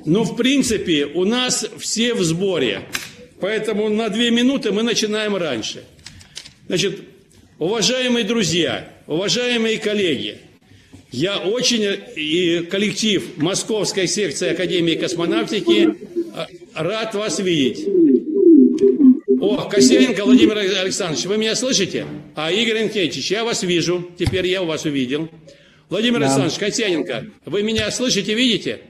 Ну, в принципе, у нас все в сборе. Поэтому на 2 минуты мы начинаем раньше. Значит, уважаемые друзья, уважаемые коллеги, я очень, и коллектив Московской секции Академии космонавтики, рад вас видеть. О, Косенко Владимир Александрович, вы меня слышите? Игорь Анкетьевич, я вас вижу, теперь я вас увидел. Владимир Александрович, Косенко, вы меня слышите, видите?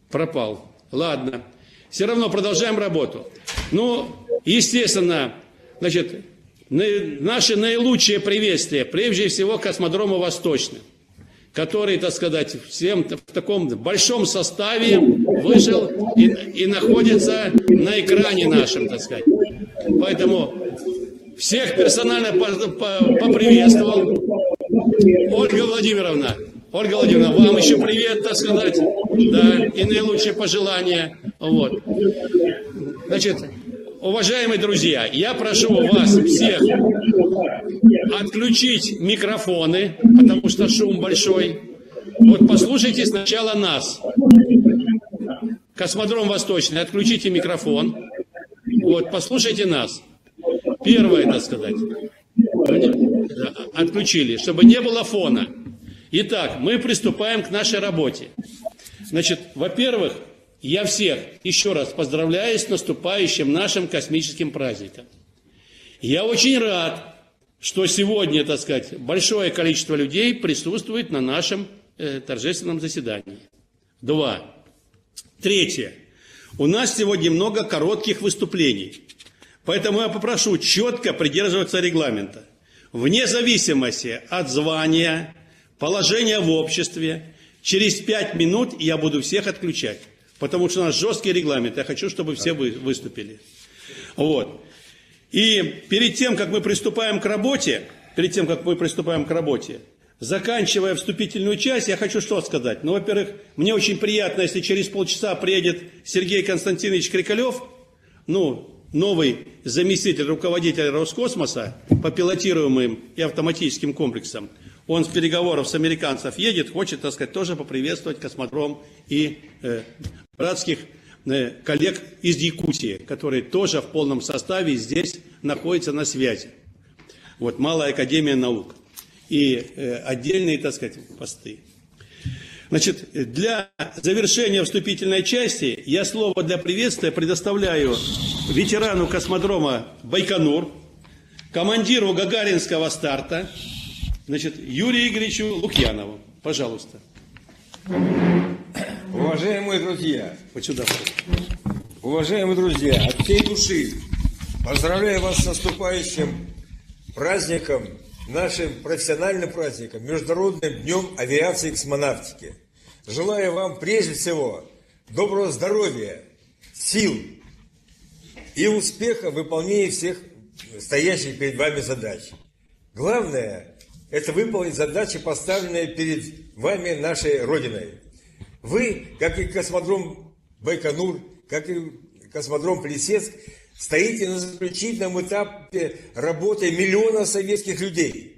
Пропал. Ладно. Все равно продолжаем работу. Ну, естественно, значит, наше наилучшее приветствие, прежде всего, космодрому Восточный, который, так сказать, всем в таком большом составе вышел и находится на экране нашем, так сказать. Поэтому всех персонально поприветствовал. Ольга Владимировна, вам еще привет, так сказать, да, и наилучшие пожелания. Вот. Значит, уважаемые друзья, я прошу вас всех отключить микрофоны, потому что шум большой. Вот послушайте сначала нас. Космодром Восточный, отключите микрофон. Вот, послушайте нас. Первое, так сказать, отключили, чтобы не было фона. Итак, мы приступаем к нашей работе. Значит, во-первых, я всех еще раз поздравляю с наступающим нашим космическим праздником. Я очень рад, что сегодня, так сказать, большое количество людей присутствует на нашем торжественном заседании. 2. Третье. У нас сегодня много коротких выступлений. Поэтому я попрошу четко придерживаться регламента. Вне зависимости от звания, положения в обществе, через 5 минут я буду всех отключать. Потому что у нас жесткий регламент. Я хочу, чтобы все выступили. Вот. И перед тем, как мы приступаем к работе, заканчивая вступительную часть, я хочу что сказать. Ну, во-первых, мне очень приятно, если через полчаса приедет Сергей Константинович Крикалев, новый заместитель руководителя Роскосмоса по пилотируемым и автоматическим комплексам. Он с переговоров с американцев едет, хочет, так сказать, тоже поприветствовать космодром и братских коллег из Якутии, которые тоже в полном составе здесь находятся на связи. Вот, Малая академия наук и отдельные, так сказать, посты. Значит, для завершения вступительной части я слово для приветствия предоставляю ветерану космодрома Байконур, командиру Гагаринского старта, значит, Юрию Игоревичу Лукьянову. Пожалуйста. Уважаемые друзья, от всей души поздравляю вас с наступающим праздником, нашим профессиональным праздником, Международным днем авиации и космонавтики. Желаю вам прежде всего доброго здоровья, сил и успеха в выполнении всех стоящих перед вами задач. Главное – это выполнить задачи, поставленные перед вами нашей Родиной. Вы, как и космодром Байконур, как и космодром Плесецк, стоите на заключительном этапе работы миллионов советских людей.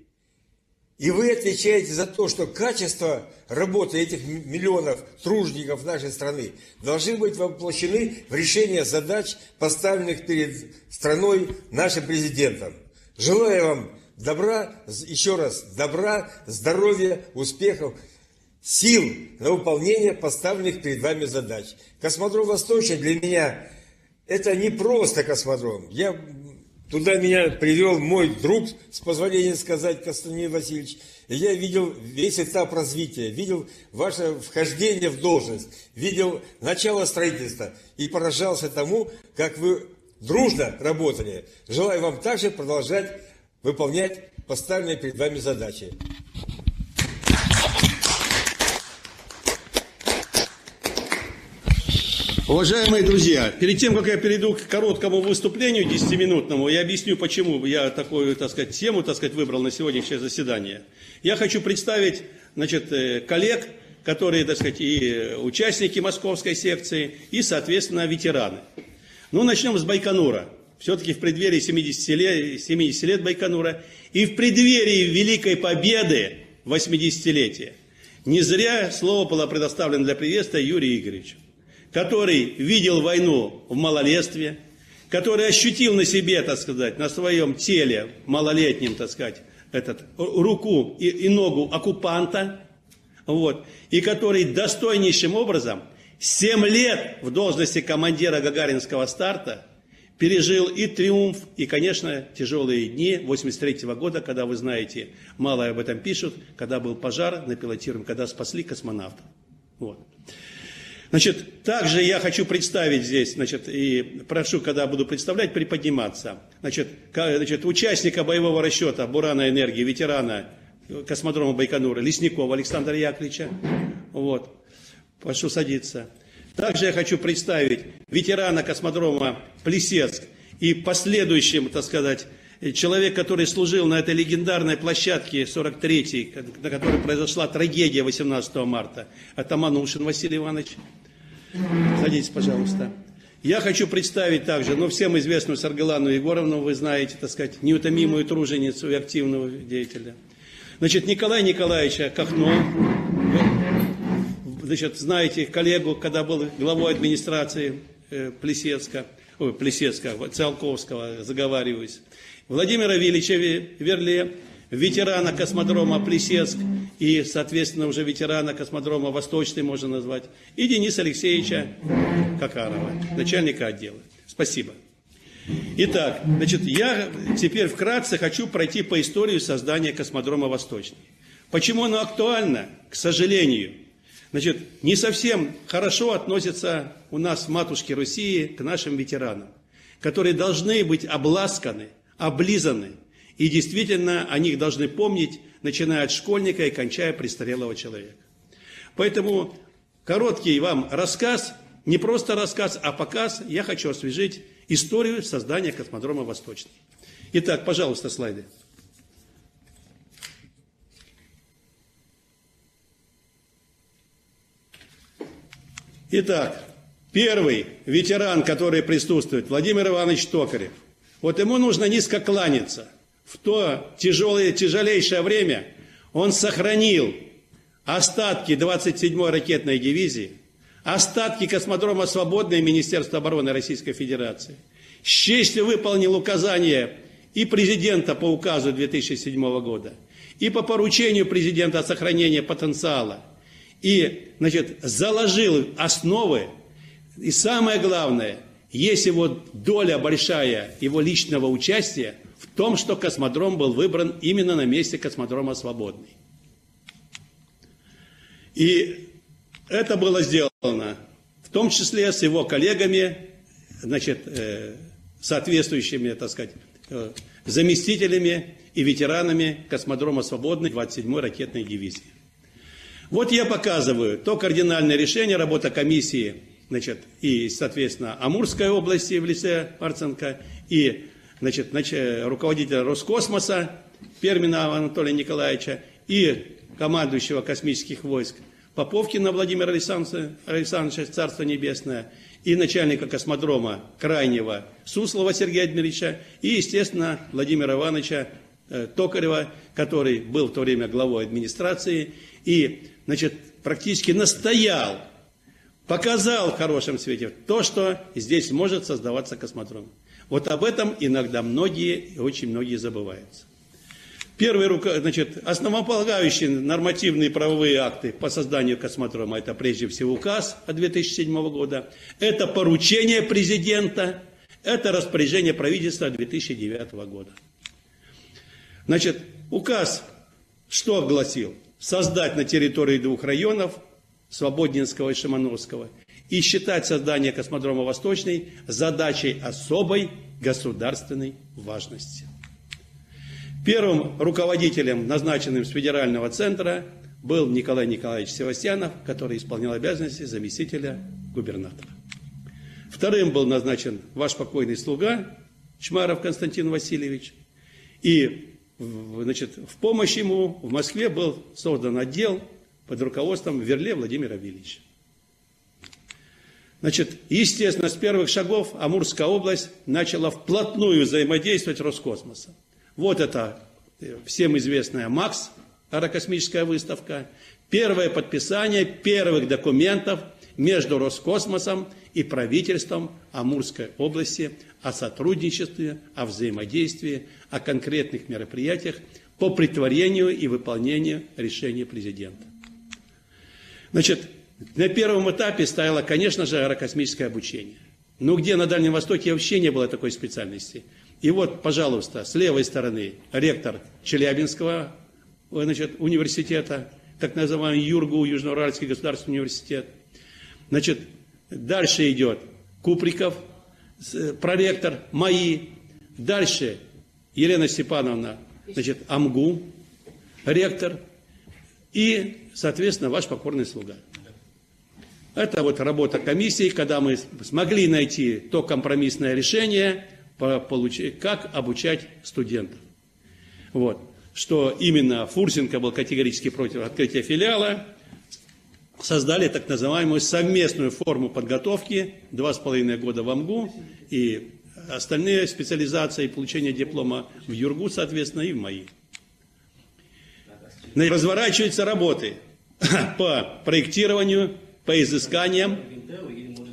И вы отвечаете за то, что качество работы этих миллионов тружеников нашей страны должны быть воплощены в решение задач, поставленных перед страной нашим президентом. Желаю вам добра, еще раз, добра, здоровья, успехов, сил на выполнение поставленных перед вами задач. Космодром Восточный для меня это не просто космодром. Туда меня привел мой друг, с позволения сказать, Константин Васильевич. И я видел весь этап развития, видел ваше вхождение в должность, видел начало строительства и поражался тому, как вы дружно работали. Желаю вам также продолжать выполнять поставленные перед вами задачи. Уважаемые друзья, перед тем, как я перейду к короткому выступлению 10-минутному, я объясню, почему я такую, так сказать, тему, так сказать, выбрал на сегодняшнее заседание. Я хочу представить, значит, коллег, которые, так сказать, и участники Московской секции, и, соответственно, ветераны. Ну, начнем с Байконура. Все-таки в преддверии 70 лет Байконура и в преддверии Великой Победы 80-летия. Не зря слово было предоставлено для приветствия Юрию Игоревичу, который видел войну в малолетстве, который ощутил на себе, так сказать, на своем теле малолетнем, так сказать, руку и ногу оккупанта, вот, и который достойнейшим образом 7 лет в должности командира Гагаринского старта пережил и триумф, и, конечно, тяжелые дни 1983 года, когда, вы знаете, мало об этом пишут, когда был пожар на пилотируемом, когда спасли космонавтов. Вот. Значит, также я хочу представить здесь, значит, и прошу, когда буду представлять, приподниматься. Значит, участника боевого расчета Бурана энергии, ветерана космодрома Байконура, Лесникова Александра Яковлевича. Вот. Прошу садиться. Также я хочу представить ветерана космодрома Плесецк и последующим, так сказать, человек, который служил на этой легендарной площадке 43-й, на которой произошла трагедия 18 марта. Это Манушин Василий Иванович. Садитесь, пожалуйста. Я хочу представить также, всем известную Саргалану Егоровну, вы знаете, так сказать, неутомимую труженицу и активного деятеля. Значит, Николая Николаевича Кахно, значит, знаете коллегу, когда был главой администрации Плесецка, Циолковского, заговариваюсь. Владимира Вильича Верле, ветерана космодрома Плесецк и, соответственно, уже ветерана космодрома Восточный, можно назвать, и Дениса Алексеевича Какарова, начальника отдела. Спасибо. Итак, значит, я теперь вкратце хочу пройти по истории создания космодрома Восточный. Почему оно актуально? К сожалению, значит, не совсем хорошо относятся у нас в матушке Руси к нашим ветеранам, которые должны быть обласканы, облизаны, и действительно о них должны помнить, начиная от школьника и кончая престарелого человека. Поэтому короткий вам рассказ, не просто рассказ, а показ, я хочу освежить историю создания космодрома Восточный. Итак, пожалуйста, слайды. Итак, первый ветеран, который присутствует, Владимир Иванович Токарев. Вот ему нужно низко кланяться. В то тяжелейшее время он сохранил остатки 27-й ракетной дивизии, остатки космодрома «Свободный» Министерства обороны Российской Федерации. С честью выполнил указания и президента по указу 2007 года, и по поручению президента о сохранении потенциала. И, значит, заложил основы, и самое главное, есть его доля большая, его личного участия в том, что космодром был выбран именно на месте космодрома «Свободный». И это было сделано, в том числе с его коллегами, значит, соответствующими, так сказать, заместителями и ветеранами космодрома «Свободный» 27-й ракетной дивизии. Вот я показываю то кардинальное решение, работа комиссии, значит, и, соответственно, Амурской области в лице Марценко, и, значит, руководителя Роскосмоса Пермина Анатолия Николаевича, и командующего космических войск Поповкина Владимира Александровича, Царство Небесное, и начальника космодрома крайнего Суслова Сергея Дмитриевича, и, естественно, Владимира Ивановича Токарева, который был в то время главой администрации, и, значит, практически настоял, показал в хорошем свете то, что здесь может создаваться космодром. Вот об этом иногда многие, очень многие забываются. Первый, значит, основополагающие нормативные правовые акты по созданию космодрома, это прежде всего указ от 2007 года, это поручение президента, это распоряжение правительства 2009 года. Значит, указ что гласил? Создать на территории 2 районов, Свободненского и Шимановского, и считать создание космодрома Восточный задачей особой государственной важности. Первым руководителем, назначенным с федерального центра, был Николай Николаевич Севастьянов, который исполнял обязанности заместителя губернатора. Вторым был назначен ваш покойный слуга Чмаров Константин Васильевич. И, значит, в помощь ему в Москве был создан отдел под руководством Верле Владимира Вильича. Значит, естественно, с первых шагов Амурская область начала вплотную взаимодействовать с Роскосмосом. Вот это всем известная МАКС, аэрокосмическая выставка. первое подписание первых документов между Роскосмосом и правительством Амурской области о сотрудничестве, о взаимодействии, о конкретных мероприятиях по претворению и выполнению решения президента. Значит, на первом этапе стояло, конечно же, аэрокосмическое обучение. Но где на Дальнем Востоке вообще не было такой специальности. И вот, пожалуйста, с левой стороны ректор Челябинского, значит, университета, так называемый ЮрГУ, Южноуральский государственный университет. Значит, дальше идет Куприков, проректор, МАИ. Дальше Елена Степановна, значит, АМГУ, ректор. И, соответственно, ваш покорный слуга. Это вот работа комиссии, когда мы смогли найти то компромиссное решение, как обучать студентов. Вот. Что именно Фурсенко был категорически против открытия филиала, создали так называемую совместную форму подготовки, 2,5 года в АМГУ и остальные специализации и получение диплома в ЮрГУ, соответственно, и в МАИ. Разворачиваются работы по проектированию, по изысканиям.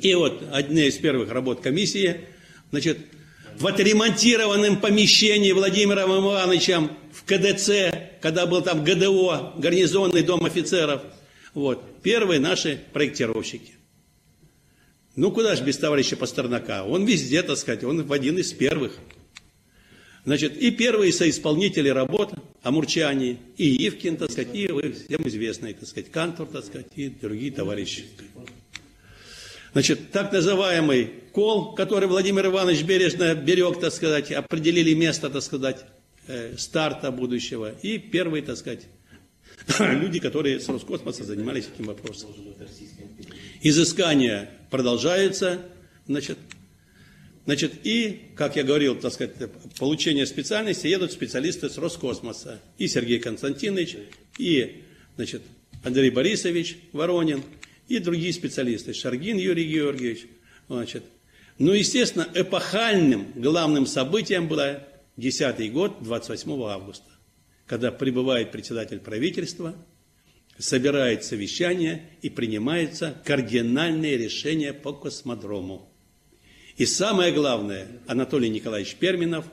И вот одна из первых работ комиссии, значит, в отремонтированном помещении Владимиром Ивановичем в КДЦ, когда был там ГДО, гарнизонный дом офицеров, вот, первые наши проектировщики. Ну, куда же без товарища Пастернака? Он везде, так сказать, он один из первых. Значит, и первые соисполнители работ, амурчане, и Ивкин, так сказать, и всем известный, так сказать, Кантор, так сказать, и другие товарищи. Значит, так называемый кол, который Владимир Иванович бережно берег, так сказать, определили место, так сказать, старта будущего. И первые, так сказать, люди, которые с Роскосмоса занимались этим вопросом. Изыскания продолжаются, значит, и, как я говорил, так сказать, получение специальности едут специалисты с Роскосмоса. И Сергей Константинович, и, значит, Андрей Борисович Воронин, и другие специалисты, Шаргин Юрий Георгиевич. Значит. Ну, естественно, эпохальным главным событием было 10-й год, 28 августа, когда прибывает председатель правительства, собирает совещание и принимается кардинальные решения по космодрому. И самое главное, Анатолий Николаевич Перминов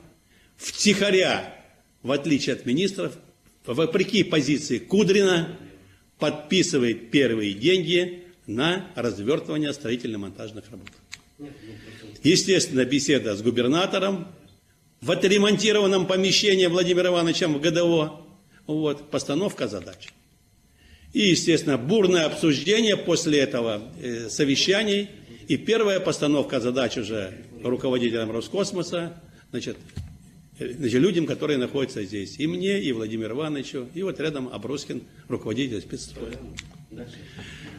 втихаря, в отличие от министров, вопреки позиции Кудрина, подписывает первые деньги на развертывание строительно-монтажных работ. Естественно, беседа с губернатором в отремонтированном помещении Владимиром Ивановичем в ГДО, вот, постановка задач. И, естественно, бурное обсуждение после этого совещаний. И первая постановка задач уже руководителям Роскосмоса, значит, людям, которые находятся здесь. И мне, и Владимиру Ивановичу, и вот рядом Аброскин, руководитель спецстроя.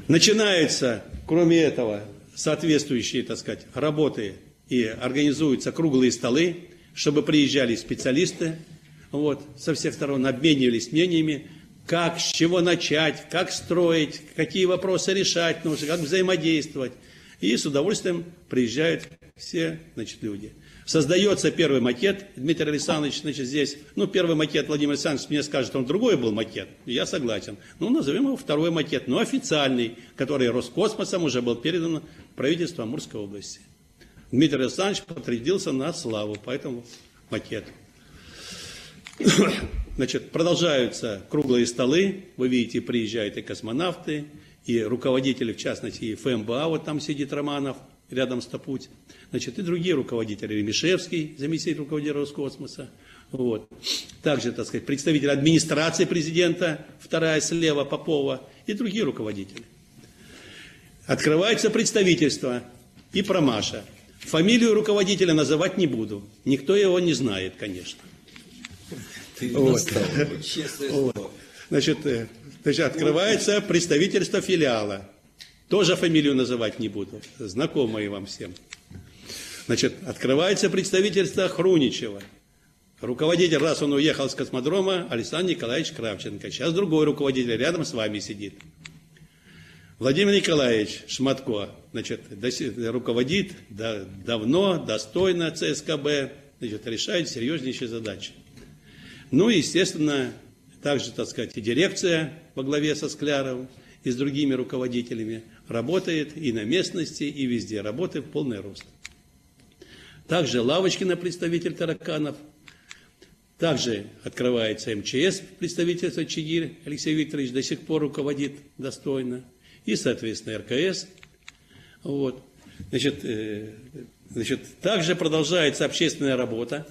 Начинаются, кроме этого, соответствующие, так сказать, работы, и организуются круглые столы, чтобы приезжали специалисты, вот, со всех сторон, обменивались мнениями, как, с чего начать, как строить, какие вопросы решать нужно, как взаимодействовать. И с удовольствием приезжают все, значит, люди. Создается первый макет, Дмитрий Александрович, значит, здесь, ну, первый макет Владимир Александрович мне скажет, он другой был макет, я согласен. Ну, назовем его второй макет, но официальный, который Роскосмосом уже был передан правительству Амурской области. Дмитрий Александрович потрудился на славу по этому макету. Значит, продолжаются круглые столы, вы видите, приезжают и космонавты, и руководители, в частности, и ФМБА, вот там сидит Романов, рядом с Топуть, значит, и другие руководители, Ремишевский, заместитель руководителя Роскосмоса, вот. Также, так сказать, представители администрации президента, вторая слева, Попова, и другие руководители. Открывается представительство и Промаша. Фамилию руководителя называть не буду, никто его не знает, конечно. Вот. Вот. Значит, открывается представительство филиала. Тоже фамилию называть не буду, знакомые вам всем. Значит, открывается представительство Хруничева. Руководитель, раз он уехал с космодрома, Александр Николаевич Кравченко. Сейчас другой руководитель рядом с вами сидит. Владимир Николаевич Шматко, значит, руководит давно, достойно ЦСКБ, значит, решает серьезнейшие задачи. Ну и, естественно, также, так сказать, и дирекция во главе со Скляровым и с другими руководителями работает и на местности, и везде. Работы в полный рост. Также Лавочкина, представитель тараканов. Также открывается МЧС, представительство Чигирь Алексей Викторович до сих пор руководит достойно. И, соответственно, РКС. Вот. Также продолжается общественная работа.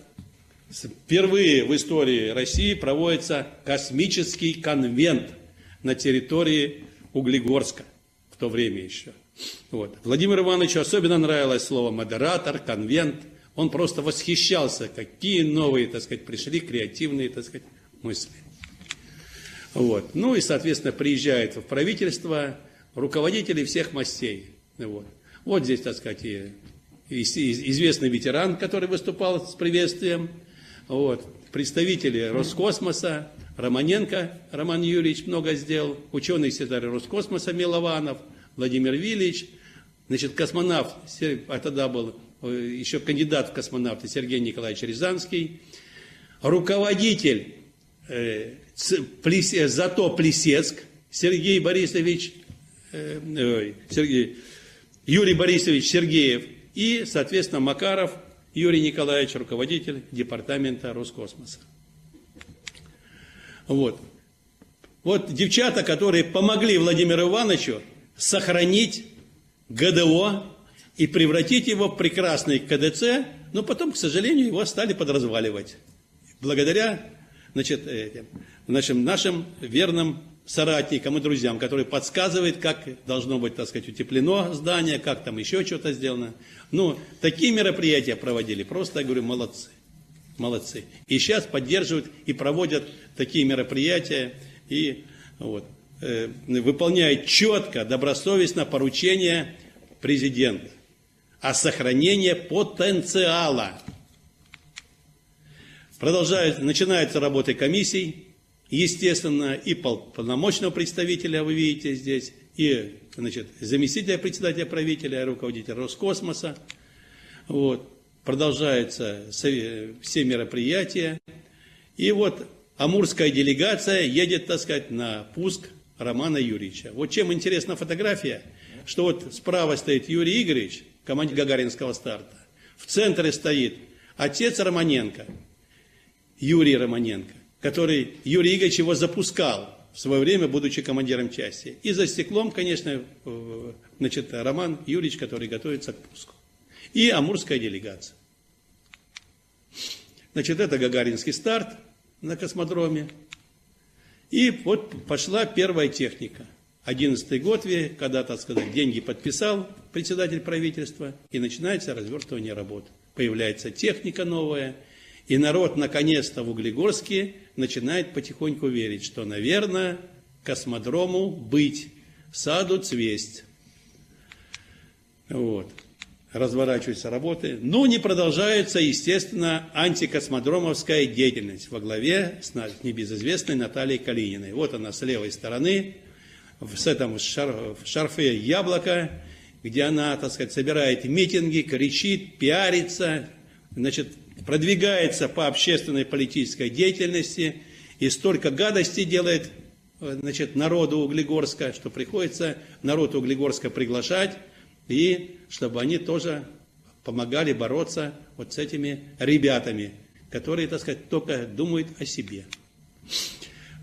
Впервые в истории России проводится космический конвент на территории Углегорска в то время еще. Вот. Владимиру Ивановичу особенно нравилось слово «модератор», «конвент». Он просто восхищался, какие новые, так сказать, пришли креативные, так сказать, мысли. Вот. Ну и, соответственно, приезжает в правительство руководители всех мастей. Вот здесь, так сказать, и известный ветеран, который выступал с приветствием. Вот. Представители Роскосмоса, Романенко Роман Юрьевич много сделал, ученый-секретарь Роскосмоса Милованов, Владимир Вильевич, космонавт, а тогда был еще кандидат в космонавты Сергей Николаевич Рязанский, руководитель ЗАТО Плесецк Юрий Борисович Сергеев и, соответственно, Макаров Юрий Николаевич, руководитель департамента Роскосмоса. Вот девчата, которые помогли Владимиру Ивановичу сохранить ГДО и превратить его в прекрасный КДЦ, но потом, к сожалению, его стали подразваливать. Благодаря нашим верным соратникам и друзьям, которые подсказывают, как должно быть, так сказать, утеплено здание, как там еще что-то сделано. Ну, такие мероприятия проводили, просто, я говорю, молодцы. Молодцы. И сейчас поддерживают и проводят такие мероприятия и выполняют четко, добросовестно поручения президента о сохранении потенциала. Начинается работа комиссий, естественно, и полномочного представителя, вы видите здесь, и заместителя председателя правителя, руководителя Роскосмоса. Продолжаются все мероприятия. И вот амурская делегация едет, так сказать, на пуск Романа Юрьевича. Вот чем интересна фотография, что вот справа стоит Юрий Игоревич, командир Гагаринского старта. В центре стоит отец Романенко, Юрий Романенко, который Юрий Игоревич его запускал в свое время, будучи командиром части. И за стеклом, конечно, Роман Юрьевич, который готовится к пуску. И амурская делегация. Это Гагаринский старт на космодроме. И вот пошла первая техника. 11-й год, когда, так сказать, деньги подписал председатель правительства, и начинается развертывание работ. Появляется техника новая, и народ наконец-то в Углегорске начинает потихоньку верить, что, наверное, космодрому быть, саду цвесть. Разворачиваются работы. Но не продолжается, естественно, антикосмодромовская деятельность во главе с небезызвестной Натальей Калининой. Вот она с левой стороны, в шарфе яблоко, где она, так сказать, собирает митинги, кричит, пиарится, продвигается по общественной политической деятельности и столько гадостей делает народу Углегорска, что приходится народ Углегорска приглашать, и чтобы они тоже помогали бороться вот с этими ребятами, которые, так сказать, только думают о себе.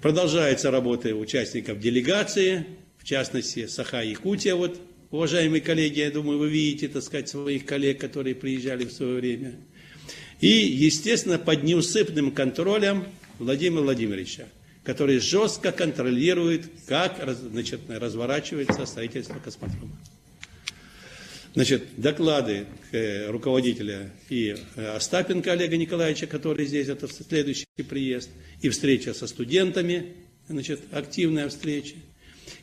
Продолжается работа участников делегации, в частности, Саха-Якутия. Уважаемые коллеги, я думаю, вы видите, так сказать, своих коллег, которые приезжали в свое время. И, естественно, под неусыпным контролем Владимира Владимировича, который жестко контролирует, как разворачивается строительство космодрома. Доклады руководителя и Остапенко Олега Николаевича, который здесь, это следующий приезд, и встреча со студентами, активная встреча,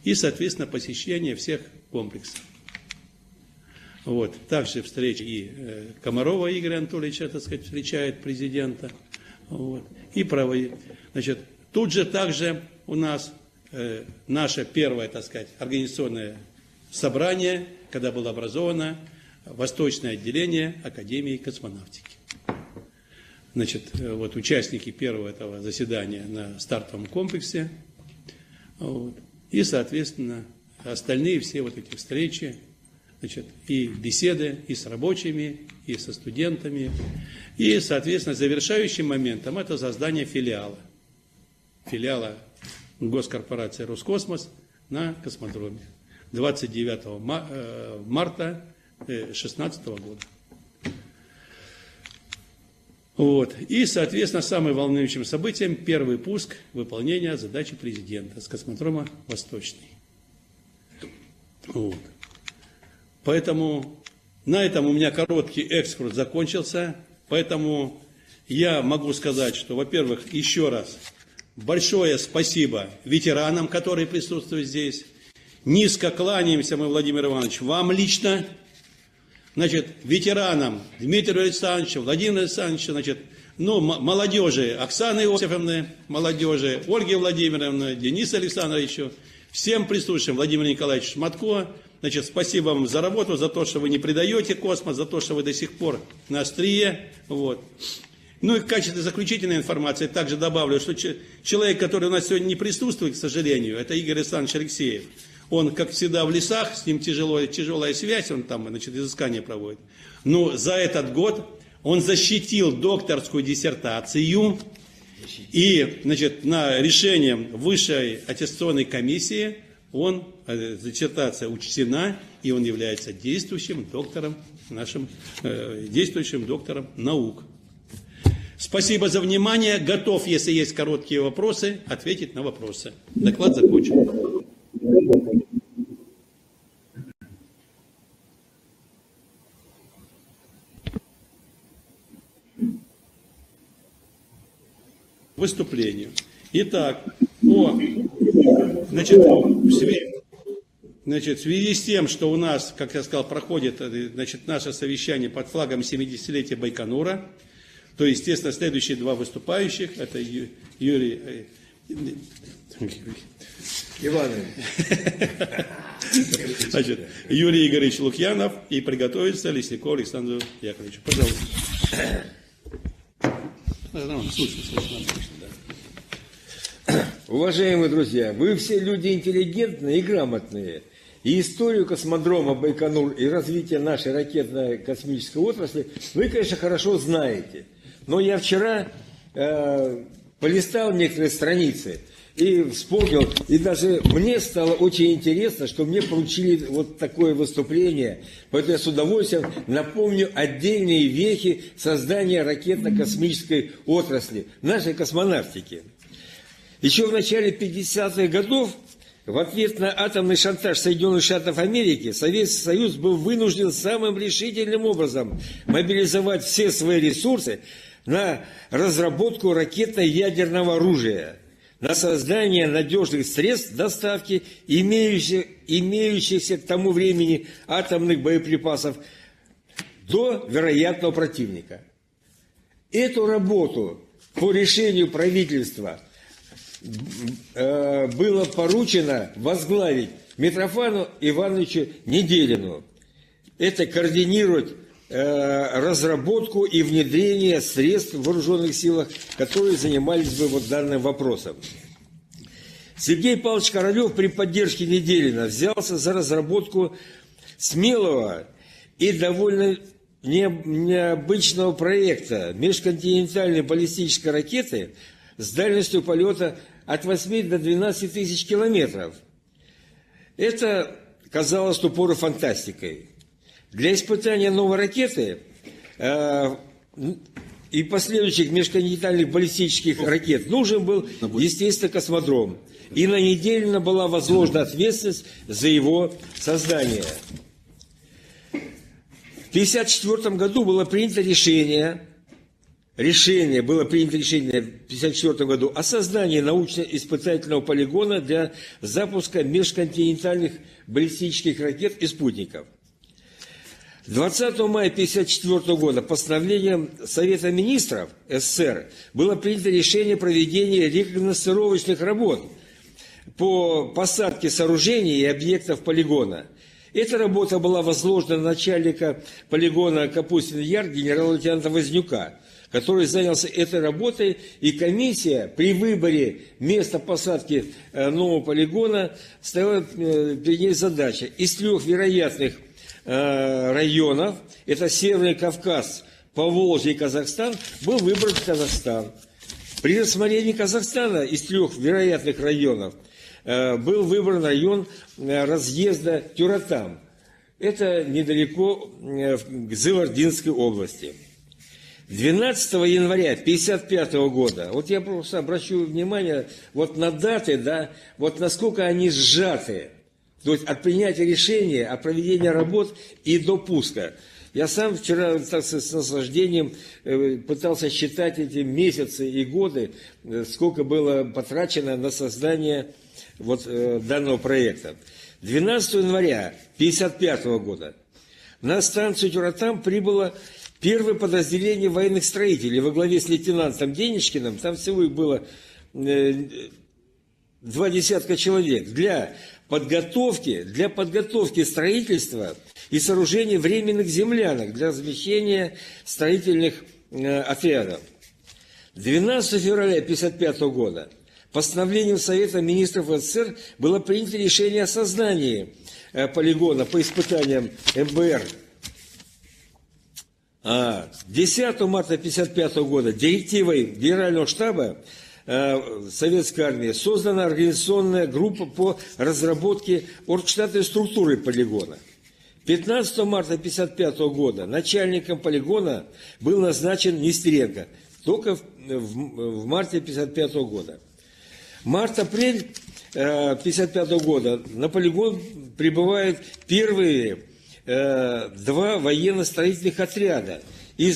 и, соответственно, посещение всех комплексов. Также встреча и Комарова Игоря Анатольевича, так сказать, встречает президента. Тут же также у нас наше первое, так сказать, организационное собрание, когда было образовано Восточное отделение Академии космонавтики. значит, вот участники первого этого заседания на стартовом комплексе. Вот. И, соответственно, остальные все вот эти встречи, значит, и беседы и с рабочими, и со студентами. И, соответственно, завершающим моментом это создание филиала госкорпорации «Роскосмос» на космодроме 29 марта 2016 года. Вот. И, соответственно, самым волнующим событием первый пуск выполнения задачи президента с космодрома «Восточный». Вот. Поэтому на этом у меня короткий экскурс закончился. Поэтому я могу сказать, что, во-первых, еще раз большое спасибо ветеранам, которые присутствуют здесь. Низко кланяемся мы, Владимир Иванович, вам лично. Значит, ветеранам Дмитрию Александровичу, Владимиру Александровичу, значит, молодежи Оксаны Иосифовны, молодежи Ольги Владимировны, Денису Александровичу, всем присутствующим, Владимир Николаевич Шматко, значит, спасибо вам за работу, за то, что вы не предаете космос, за то, что вы до сих пор на острие. Вот. Ну и в качестве заключительной информации также добавлю, что человек, который у нас сегодня не присутствует, к сожалению, это Игорь Александрович Алексеев. Он, как всегда, в лесах, с ним тяжелая связь, он там, значит, изыскания проводит. Но за этот год он защитил докторскую диссертацию, и, значит, на решением Высшей аттестационной комиссии диссертация учтена, и он является действующим доктором наук. Спасибо за внимание. Готов, если есть короткие вопросы, ответить на вопросы. Доклад закончен. Выступлению. Итак, в связи с тем, что у нас, как я сказал, проходит, значит, наше совещание под флагом 70-летия Байконура, то, естественно, следующие два выступающих, это Юрий Игоревич Лукьянов, и приготовится Лесников Александр Яковлевич. Пожалуйста. Уважаемые друзья, вы все люди интеллигентные и грамотные. И историю космодрома Байконур и развитие нашей ракетно-космической отрасли вы, конечно, хорошо знаете. Но я вчера полистал некоторые страницы и вспомнил, и даже мне стало очень интересно, что мне поручили вот такое выступление. Поэтому я с удовольствием напомню отдельные вехи создания ракетно-космической отрасли, нашей космонавтики. Еще в начале 50-х годов в ответ на атомный шантаж Соединенных Штатов Америки Советский Союз был вынужден самым решительным образом мобилизовать все свои ресурсы на разработку ракетно-ядерного оружия, на создание надежных средств доставки имеющихся к тому времени атомных боеприпасов до вероятного противника. Эту работу по решению правительства было поручено возглавить Митрофану Ивановичу Неделину. Это координировать разработку и внедрение средств в вооруженных силах, которые занимались бы вот данным вопросом. Сергей Павлович Королев при поддержке Неделина взялся за разработку смелого и довольно необычного проекта межконтинентальной баллистической ракеты с дальностью полета от 8 до 12 тысяч километров. Это казалось в ту пору фантастикой. Для испытания новой ракеты и последующих межконтинентальных баллистических ракет нужен был, естественно, космодром. И на Неделина была возложена ответственность за его создание. В 1954 году было принято решение в 1954 году о создании научно-испытательного полигона для запуска межконтинентальных баллистических ракет и спутников. 20 мая 1954 года постановлением Совета министров СССР было принято решение проведения рекогносцировочных работ по посадке сооружений и объектов полигона. Эта работа была возложена на начальника полигона Капустин Яр генерала-лейтенанта Вознюка. который занялся этой работой, и комиссия при выборе места посадки нового полигона ставила перед ней задача. Из 3 вероятных районов, это Северный Кавказ, Поволжье и Казахстан, был выбран Казахстан. При рассмотрении Казахстана из 3 вероятных районов был выбран район разъезда Тюратам. Это недалеко к Зывардинской области. 12 января 1955 года, вот я просто обращу внимание вот на даты, да, вот насколько они сжаты, то есть от принятия решения о проведении работ и до пуска. Я сам вчера так, с наслаждением пытался считать эти месяцы и годы, сколько было потрачено на создание вот данного проекта. 12 января 1955 года на станцию Тюратам прибыло первое подразделение военных строителей во главе с лейтенантом Денежкиным. Там всего их было 20 человек для подготовки строительства и сооружения временных землянок для размещения строительных отрядов. 12 февраля 1955 года постановлением Совета министров СССР было принято решение о создании полигона по испытаниям МБР. 10 марта 1955 года директивой Генерального штаба Советской армии создана организационная группа по разработке оргштатной структуры полигона. 15 марта 1955 года начальником полигона был назначен Нестеренко, только в марте 1955 года. Март-апрель 1955 года на полигон прибывают первые 2 военно-строительных отряда и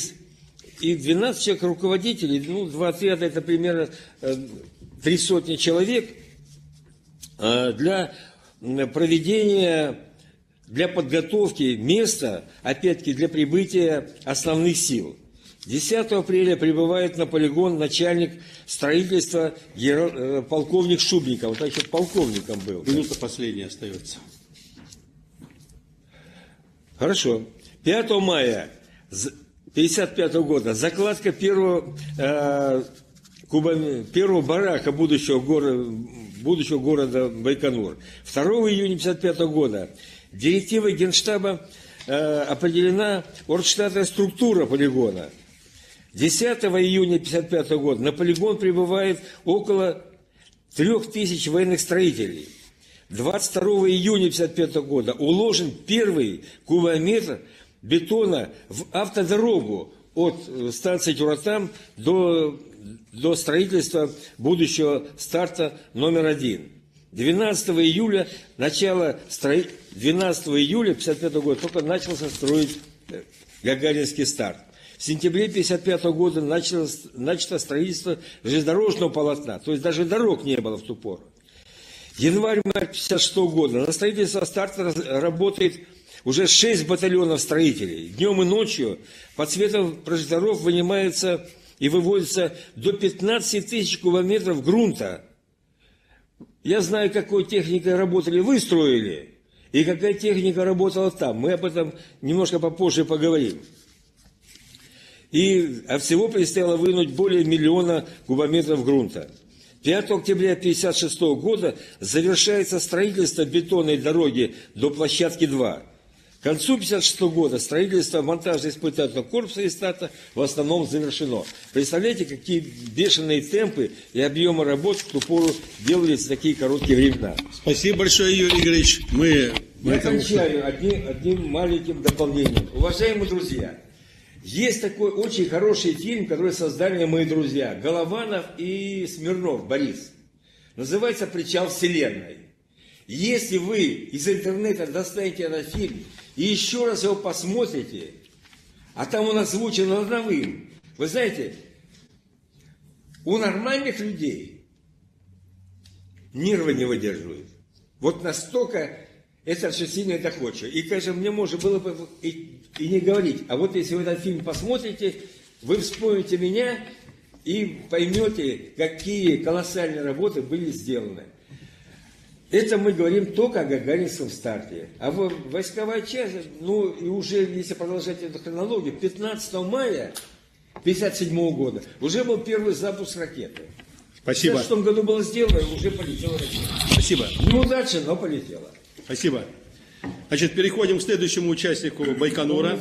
12 человек руководителей, 2 отряда это примерно 300 человек для проведения, для подготовки места, опять-таки для прибытия основных сил. 10 апреля прибывает на полигон начальник строительства полковник Шубников. Он еще полковником был. Минута последняя остается. Хорошо. 5 мая 1955 года закладка первого барака будущего города Байконур. 2 июня 1955 года директивой Генштаба определена оргштатная структура полигона. 10 июня 1955 года на полигон прибывает около 3000 военных строителей. 22 июня 1955 года уложен первый кубометр бетона в автодорогу от станции Тюратам до строительства будущего старта номер 1. 12 июля 1955 года только начался строить Гагаринский старт. В сентябре 1955 года начато строительство железнодорожного полотна, то есть даже дорог не было в ту пору. Январь-март 1956 года на строительство старта работает уже 6 батальонов строителей. Днем и ночью под светом прожекторов вынимается и выводится до 15 тысяч кубометров грунта. Я знаю, какой техникой работали вы строили, и какая техника работала там. Мы об этом немножко попозже поговорим. А всего предстояло вынуть более 1 миллиона кубометров грунта. 5 октября 1956 года завершается строительство бетонной дороги до площадки 2. К концу 1956 года строительство монтажно-испытательного корпуса и старта в основном завершено. Представляете, какие бешеные темпы и объемы работ в ту пору делались в такие короткие времена. Спасибо большое, Юрий Игоревич. Я кончаю одним маленьким дополнением. Уважаемые друзья, есть такой очень хороший фильм, который создали мои друзья Голованов и Смирнов Борис. Называется «Причал Вселенной». Если вы из интернета достанете этот фильм и еще раз его посмотрите, а там он озвучен родовым, вы знаете, у нормальных людей нервы не выдерживают. Вот настолько это все сильно это хочет. И, конечно, мне можно было бы и не говорить. А вот если вы этот фильм посмотрите, вы вспомните меня и поймете, какие колоссальные работы были сделаны. Это мы говорим только о Гагаринском старте. А войсковая часть, и уже, если продолжать эту хронологию, 15 мая 1957 года. Уже был первый запуск ракеты. Спасибо. В 1956 году было сделано, и уже полетела ракета. Спасибо. Неудача, но полетела. Спасибо. Значит, переходим к следующему участнику Байконура.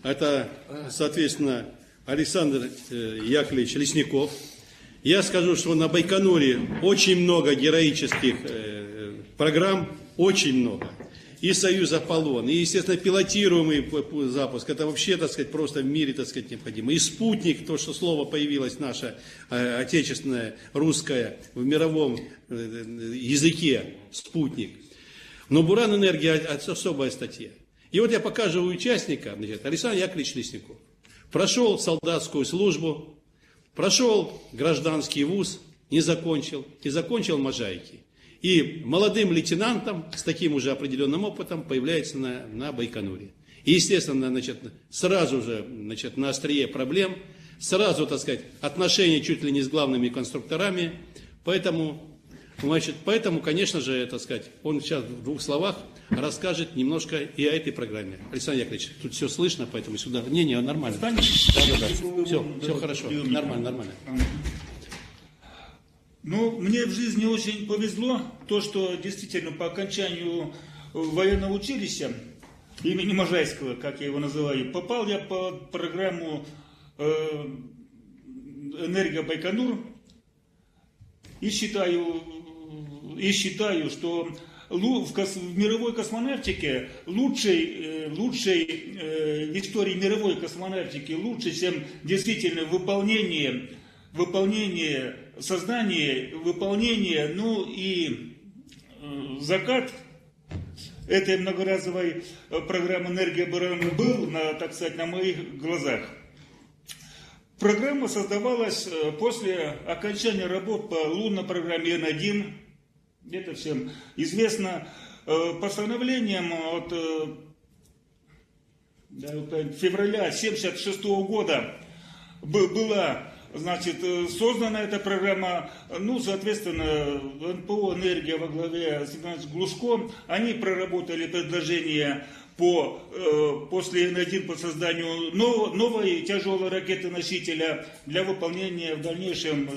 Это, соответственно, Александр Яковлевич Лесников. Я скажу, что на Байконуре очень много героических программ, очень много. И Союз Аполлон, и, естественно, пилотируемый запуск, это вообще, так сказать, просто в мире, так сказать, необходимо. И спутник, то, что слово появилось наше отечественное, русское, в мировом языке, спутник. Но Буран-энергия особая статья. И вот я покажу участника, значит, Александр Яковлевич Лесников. Прошел солдатскую службу, прошел гражданский вуз, не закончил, и закончил Можайки. И молодым лейтенантом с таким уже определенным опытом появляется на Байконуре. И, естественно, значит, сразу же, значит, на острие проблем, сразу, так сказать, отношения чуть ли не с главными конструкторами. Поэтому, конечно же, так сказать, он сейчас в двух словах расскажет немножко и о этой программе. Александр Яковлевич, тут все слышно, поэтому сюда... Не, нормально. Да. Все хорошо. Нормально. Ну, мне в жизни очень повезло, то, что действительно по окончанию военного училища имени Можайского, как я его называю, попал я под программу «Энергия Байконур» и считаю, что в мировой космонавтике лучшей в истории мировой космонавтики, лучше, чем действительно выполнение, создание, выполнение, ну и закат этой многоразовой программы «Энергия Буран» был, так сказать, на моих глазах. Программа создавалась после окончания работ по лунной программе Н-1. Это всем известно. Постановлением от февраля 1976 года была, значит, создана эта программа, ну, соответственно, НПО «Энергия» во главе с Игнатьевичем Глушко, они проработали предложение после Н-1 по созданию новой тяжелой ракеты-носителя для выполнения в дальнейшем,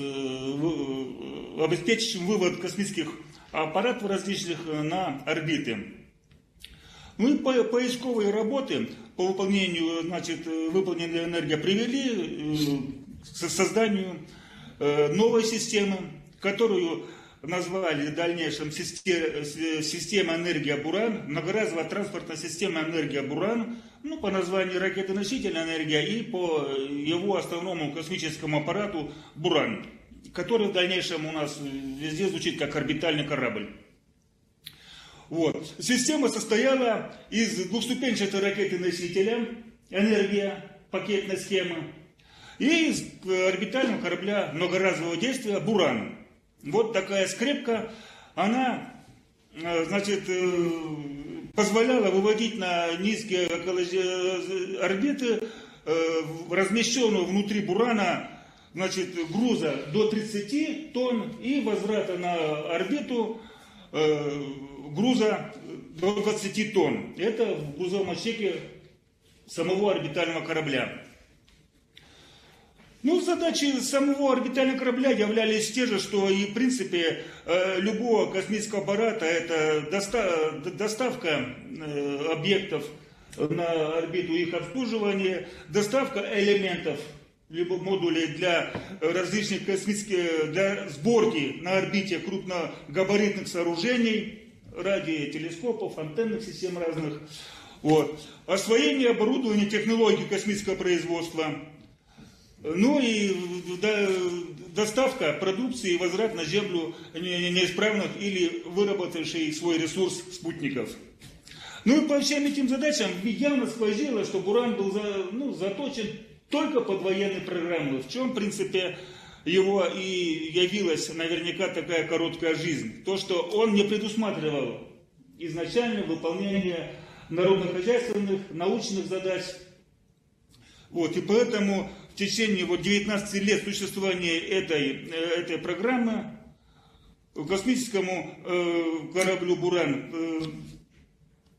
обеспечивающим вывод космических аппаратов различных на орбиты. Ну и поисковые работы по выполнению, значит, выполненной энергии привели к созданию новой системы, которую назвали в дальнейшем система «Энергия Буран», многоразовая транспортная система «Энергия Буран», ну, по названию ракеты-носителя «Энергия» и по его основному космическому аппарату «Буран», который в дальнейшем у нас везде звучит как орбитальный корабль. Вот. Система состояла из двухступенчатой ракеты-носителя «Энергия», пакетной схемы, и из орбитального корабля многоразового действия «Буран». Вот такая скрепка, она, значит, позволяла выводить на низкие орбиты размещенную внутри «Бурана», значит, груза до 30 тонн и возврата на орбиту груза до 20 тонн. Это в грузовом отсеке самого орбитального корабля. Ну, задачи самого орбитального корабля являлись те же, что и, в принципе, любого космического аппарата. Это доставка объектов на орбиту, их обслуживание, доставка элементов, либо модулей для различных космических, для сборки на орбите крупногабаритных сооружений, радиотелескопов, антенных систем разных. Вот. Освоение оборудования, технологий космического производства. Ну и доставка продукции и возврат на Землю неисправных или выработавших свой ресурс спутников. Ну и по всем этим задачам явно сквозило, что Буран был заточен только под военные программы, в чем, в принципе, его и явилась наверняка такая короткая жизнь. То, что он не предусматривал изначально выполнение народно-хозяйственных, научных задач. Вот, и поэтому в течение 19 лет существования этой программы космическому кораблю «Буран»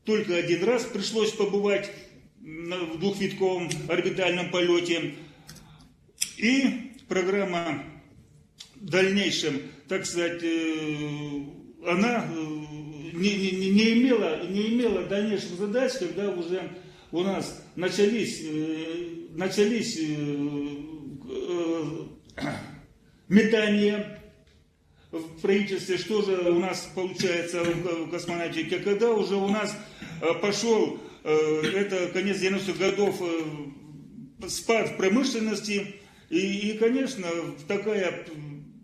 только один раз пришлось побывать в двухвитковом орбитальном полете. И программа в дальнейшем, так сказать, она не имела дальнейших задач, когда уже у нас начались метания в правительстве, что же у нас получается в космонавтике, когда уже у нас пошел, это конец 90-х годов, спад в промышленности, и, конечно, такая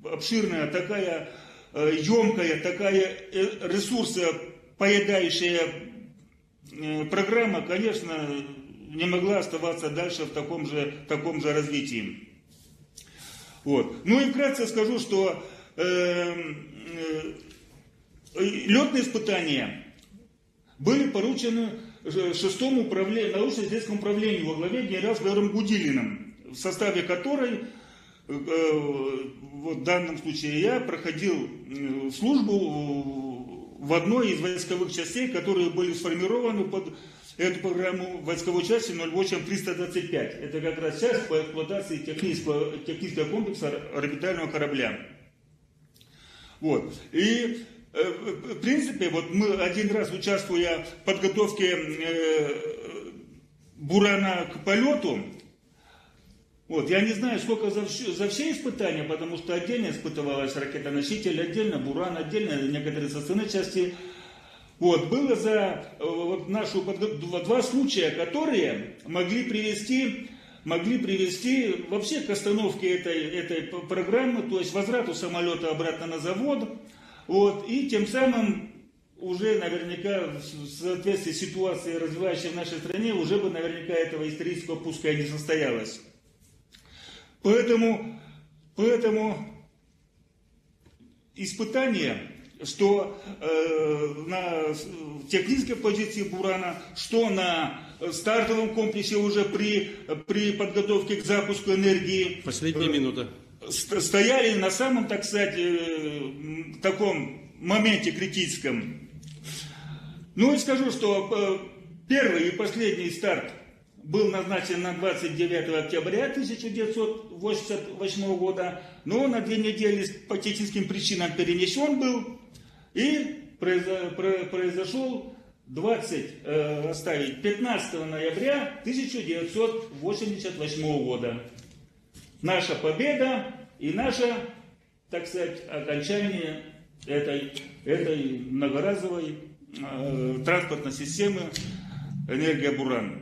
обширная, такая емкая, такая ресурсопоедающая программа, конечно, не могла оставаться дальше в таком же развитии. Вот. Ну и вкратце скажу, что летные испытания были поручены 6-му научно-исследовательскому управлению во главе генерал-майором Гудилиным, в составе которой, вот в данном случае, я проходил службу в одной из войсковых частей, которые были сформированы под эту программу войсковой части 08-325. Это как раз часть по эксплуатации технического комплекса орбитального корабля. Вот. И в принципе, вот мы один раз, участвуя в подготовке Бурана к полету, вот, я не знаю, сколько за все испытания, потому что отдельно испытывалась ракета-носитель, отдельно Буран, отдельно некоторые составные части. Вот, было за вот, нашу подготовку 2 случая, которые могли привести вообще к остановке этой программы, то есть возврату самолета обратно на завод. Вот, и тем самым уже наверняка в соответствии с ситуацией, развивающейся в нашей стране, уже бы наверняка этого исторического пуска не состоялось. Поэтому испытание, что на технической позиции Бурана, что на стартовом комплексе уже при подготовке к запуску энергии. Последняя минута. Стояли на самом, так сказать, таком моменте критическом. Ну и скажу, что первый и последний старт был назначен на 29 октября 1988 года, но на 2 недели по техническим причинам перенесен был и произошел 15 ноября 1988 года. Наша победа и наше, так сказать, окончание этой многоразовой транспортной системы «Энергия Буран».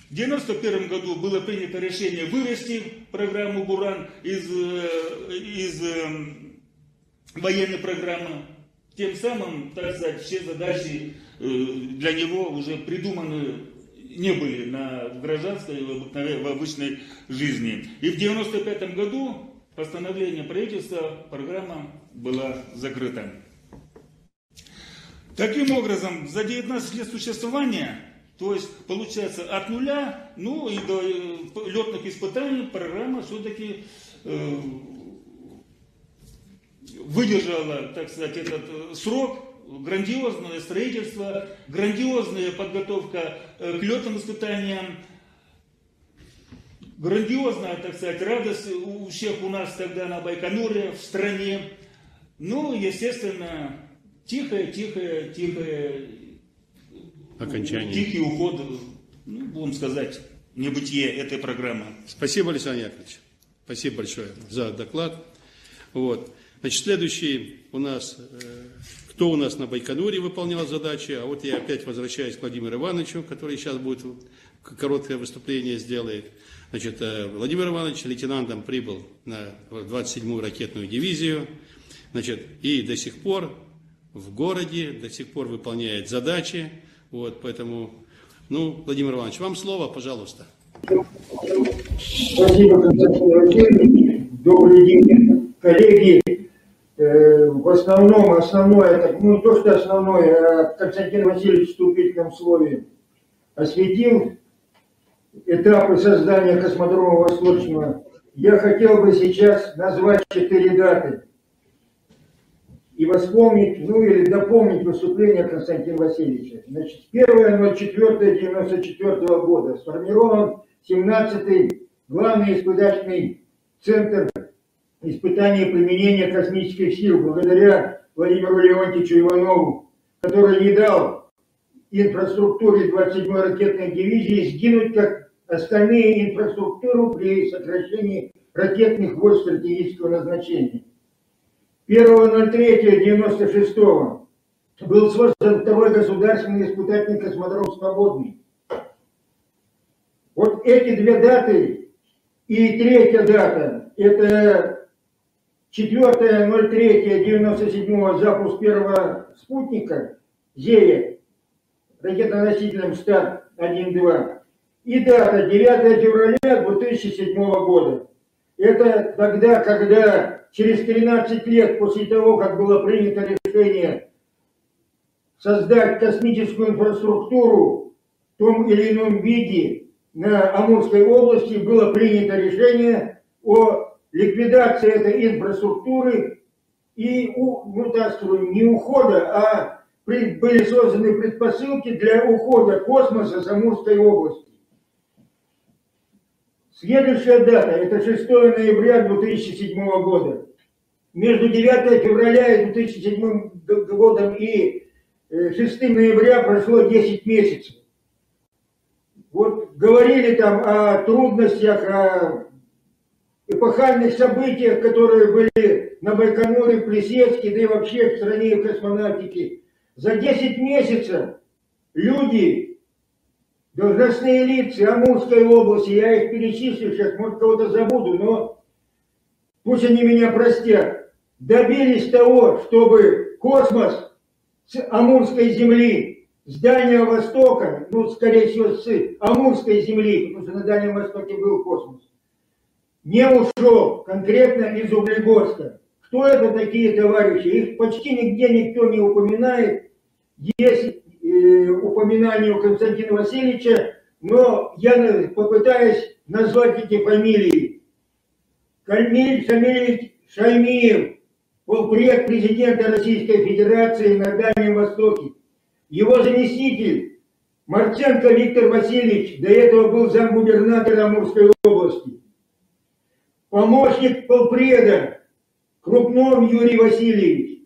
В 1991 году было принято решение вывести программу «Буран» из военной программы. Тем самым, так сказать, все задачи для него уже придуманы не были в гражданской, в обычной жизни. И в 1995 году постановлением правительства программа была закрыта. Таким образом, за 19 лет существования, то есть получается от нуля, ну и до летных испытаний, программа все-таки выдержала, так сказать, этот срок. Грандиозное строительство, грандиозная подготовка к летным испытаниям, грандиозная, так сказать, радость у всех у нас тогда на Байконуре, в стране. Ну, естественно, тихий окончание. Тихий уход, ну, будем сказать, небытие этой программы. Спасибо, Александр Яковлевич. Спасибо большое за доклад. Вот. Значит, следующий у нас, кто у нас на Байконуре выполнял задачи, а вот я опять возвращаюсь к Владимиру Ивановичу, который сейчас будет короткое выступление сделает. Значит, Владимир Иванович лейтенантом прибыл на 27-ю ракетную дивизию, значит, и до сих пор в городе, до сих пор выполняет задачи. Вот, поэтому, ну, Владимир Иванович, вам слово, пожалуйста. Спасибо, Константин Васильевич. Добрый день, коллеги. Основное, ну не то, что основное, а Константин Васильевич в вступительном слове осветил этапы создания космодрома Восточного. Я хотел бы сейчас назвать 4 даты и восполнить, ну или дополнить выступление Константина Васильевича. Значит, 1.04.1994 года сформирован 17-й главный испытательный центр испытания и применения космических сил, благодаря Владимиру Леонтьевичу Иванову, который не дал инфраструктуре 27-й ракетной дивизии сгинуть, как остальные инфраструктуру при сокращении ракетных войск стратегического назначения. 1.03.96 был создан второй государственный испытательный космодром «Свободный». Вот эти две даты и третья дата, это 4.03.97 запуск первого спутника «Зея» ракетоносителем «Старт-1-2» и дата 9 февраля 2007 года. Это тогда, когда через 13 лет после того, как было принято решение создать космическую инфраструктуру в том или ином виде на Амурской области, было принято решение о ликвидации этой инфраструктуры и, ну так скажем, не ухода, а были созданы предпосылки для ухода космоса с Амурской области. Следующая дата – это 6 ноября 2007 года. Между 9 февраля 2007 годом и 6 ноября прошло 10 месяцев. Вот говорили там о трудностях, о эпохальных событиях, которые были на Байконуре, Плесецке, да и вообще в стране космонавтики. За 10 месяцев люди, должностные лица Амурской области, я их перечислю сейчас, может кого-то забуду, но пусть они меня простят, добились того, чтобы космос с Амурской земли, с Дальнего Востока, ну, скорее всего, с Амурской земли, потому что на Дальнем Востоке был космос, не ушел конкретно из Углегорска. Кто это такие товарищи? Их почти нигде никто не упоминает. Есть упоминание у Константина Васильевича, но я попытаюсь назвать эти фамилии. Камиль Шамилевич Шаймиев, полпред президента Российской Федерации на Дальнем Востоке. Его заместитель Марченко Виктор Васильевич, до этого был замгубернатора Амурской области. Помощник полпреда Крупнов Юрий Васильевич.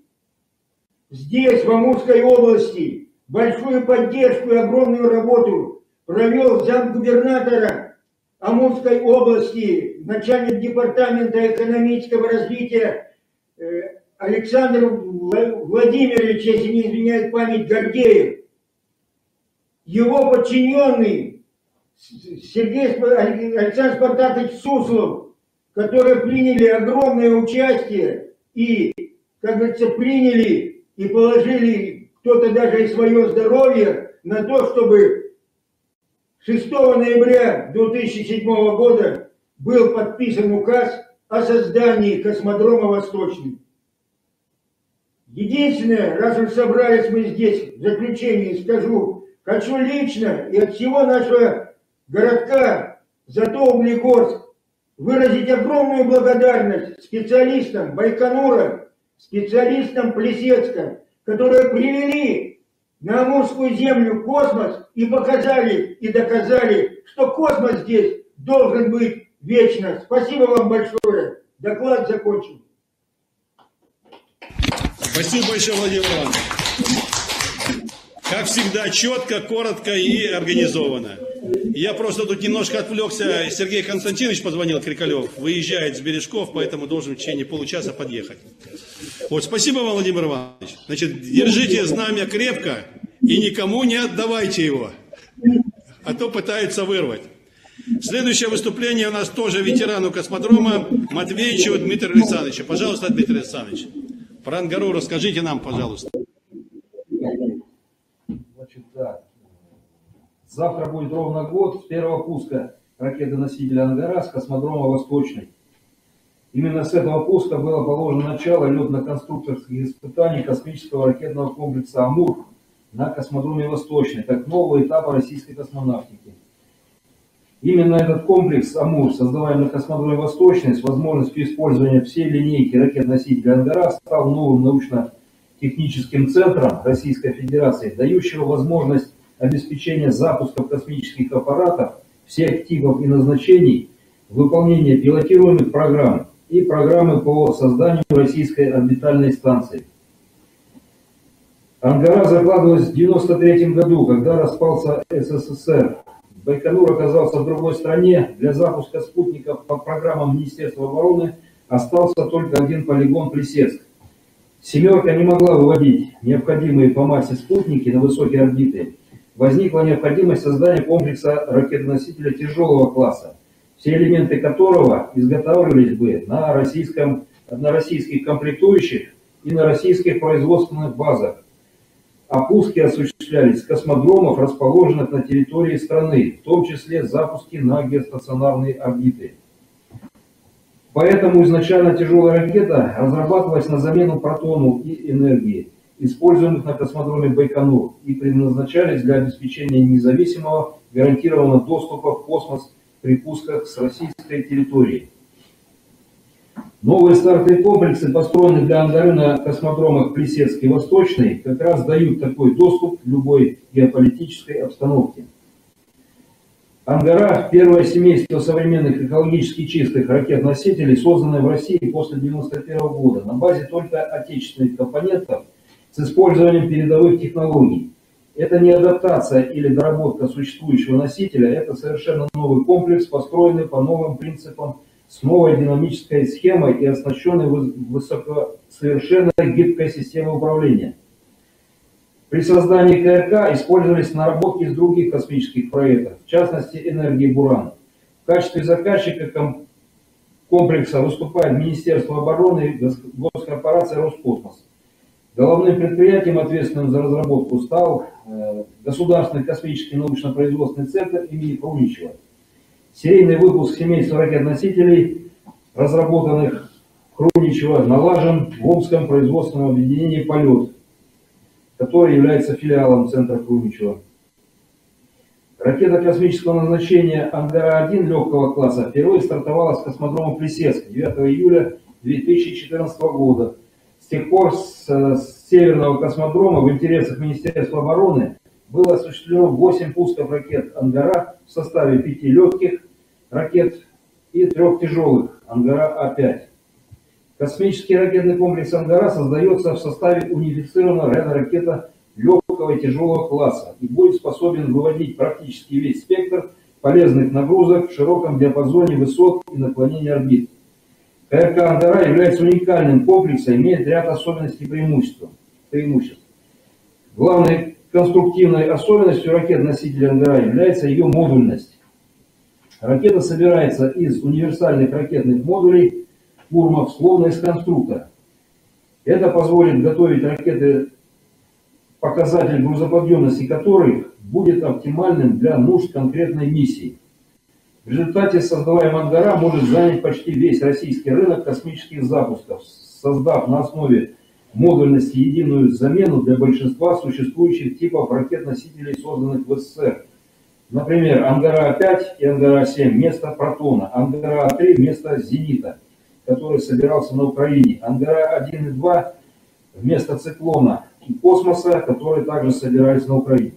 Здесь, в Амурской области, большую поддержку и огромную работу провел замгубернатора Амурской области, начальник департамента экономического развития Александр Владимирович, если не изменяет память, Гордеев. Его подчиненный Александр Спартакович Суслов, которые приняли огромное участие и, как говорится, приняли и положили кто-то даже и свое здоровье на то, чтобы 6 ноября 2007 года был подписан указ о создании космодрома «Восточный». Единственное, раз уж собрались мы здесь, в заключении скажу, хочу лично и от всего нашего городка, зато Углегорск, выразить огромную благодарность специалистам Байконура, специалистам Плесецка, которые привели на Амурскую землю космос и показали и доказали, что космос здесь должен быть вечно. Спасибо вам большое. Доклад закончен. Спасибо большое, Владимир Иванович. Как всегда, четко, коротко и организованно. Я просто тут немножко отвлекся. Сергей Константинович позвонил, Крикалев, выезжает с Бережков, поэтому должен в течение получаса подъехать. Вот, спасибо вам, Владимир Иванович. Значит, держите знамя крепко и никому не отдавайте его, а то пытаются вырвать. Следующее выступление у нас тоже ветерану космодрома Матвеевичу Дмитрию Александровичу. Пожалуйста, Дмитрий Александрович. Про Ангару расскажите нам, пожалуйста. Значит, да. Завтра будет ровно год с первого пуска ракеты-носителя «Ангара» с космодрома «Восточный». Именно с этого пуска было положено начало летно-конструкторских испытаний космического ракетного комплекса «Амур» на космодроме «Восточный», как нового этапа российской космонавтики. Именно этот комплекс «Амур», создаваемый на космодроме «Восточный» с возможностью использования всей линейки ракет-носителя «Ангара», стал новым научно-техническим центром Российской Федерации, дающего возможность обеспечения запусков космических аппаратов всех типов и назначений выполнение пилотируемых программ и программы по созданию российской орбитальной станции. Ангара закладывалась в 1993 году, когда распался СССР. Байконур оказался в другой стране. Для запуска спутников по программам Министерства обороны остался только один полигон Плесецк. «Семерка» не могла выводить необходимые по массе спутники на высокие орбиты. Возникла необходимость создания комплекса ракетоносителя тяжелого класса, все элементы которого изготавливались бы на российских комплектующих и на российских производственных базах. А пуски осуществлялись с космодромов, расположенных на территории страны, в том числе запуски на геостационарные орбиты. Поэтому изначально тяжелая ракета разрабатывалась на замену протону и энергии, используемых на космодроме Байконур, и предназначались для обеспечения независимого гарантированного доступа в космос при пусках с российской территории. Новые стартовые комплексы, построенные для Ангары на космодромах Плесецк и Восточный, как раз дают такой доступ к любой геополитической обстановке. Ангара – первое семейство современных экологически чистых ракет-носителей, созданное в России после 1991 года на базе только отечественных компонентов с использованием передовых технологий. Это не адаптация или доработка существующего носителя, это совершенно новый комплекс, построенный по новым принципам, с новой динамической схемой и оснащенной высокосовершенной гибкой системой управления. При создании КРК использовались наработки из других космических проектов, в частности энергии Буран. В качестве заказчика комплекса выступает Министерство обороны и госкорпорация Роскосмос. Головным предприятием, ответственным за разработку, стал Государственный космический научно-производственный центр имени Хруничева. Серийный выпуск семейства ракет-носителей, разработанных Хруничева, налажен в Омском производственном объединении «Полет», который является филиалом центра Хруничева. Ракета космического назначения Ангара-1 легкого класса впервые стартовала с космодрома Плесецк 9 июля 2014 года. С тех пор с северного космодрома в интересах Министерства обороны было осуществлено 8 пусков ракет «Ангара» в составе 5 легких ракет и 3 тяжелых «Ангара-А5». Космический ракетный комплекс «Ангара» создается в составе унифицированного ряда ракета легкого и тяжелого класса и будет способен выводить практически весь спектр полезных нагрузок в широком диапазоне высот и наклонения орбит. КРК «Ангара» является уникальным комплексом и имеет ряд особенностей и преимуществ. Главной конструктивной особенностью ракет-носителя «Ангара» является ее модульность. Ракета собирается из универсальных ракетных модулей «Урмов», словно из конструктора. Это позволит готовить ракеты, показатель грузоподъемности которых будет оптимальным для нужд конкретной миссии. В результате создаваемая «Ангара» может занять почти весь российский рынок космических запусков, создав на основе модульности единую замену для большинства существующих типов ракет-носителей, созданных в СССР. Например, «Ангара-5» и «Ангара-7» вместо «Протона», «Ангара-3» вместо «Зенита», который собирался на Украине, «Ангара-1» и «2» вместо «Циклона» и «Космоса», которые также собирались на Украине.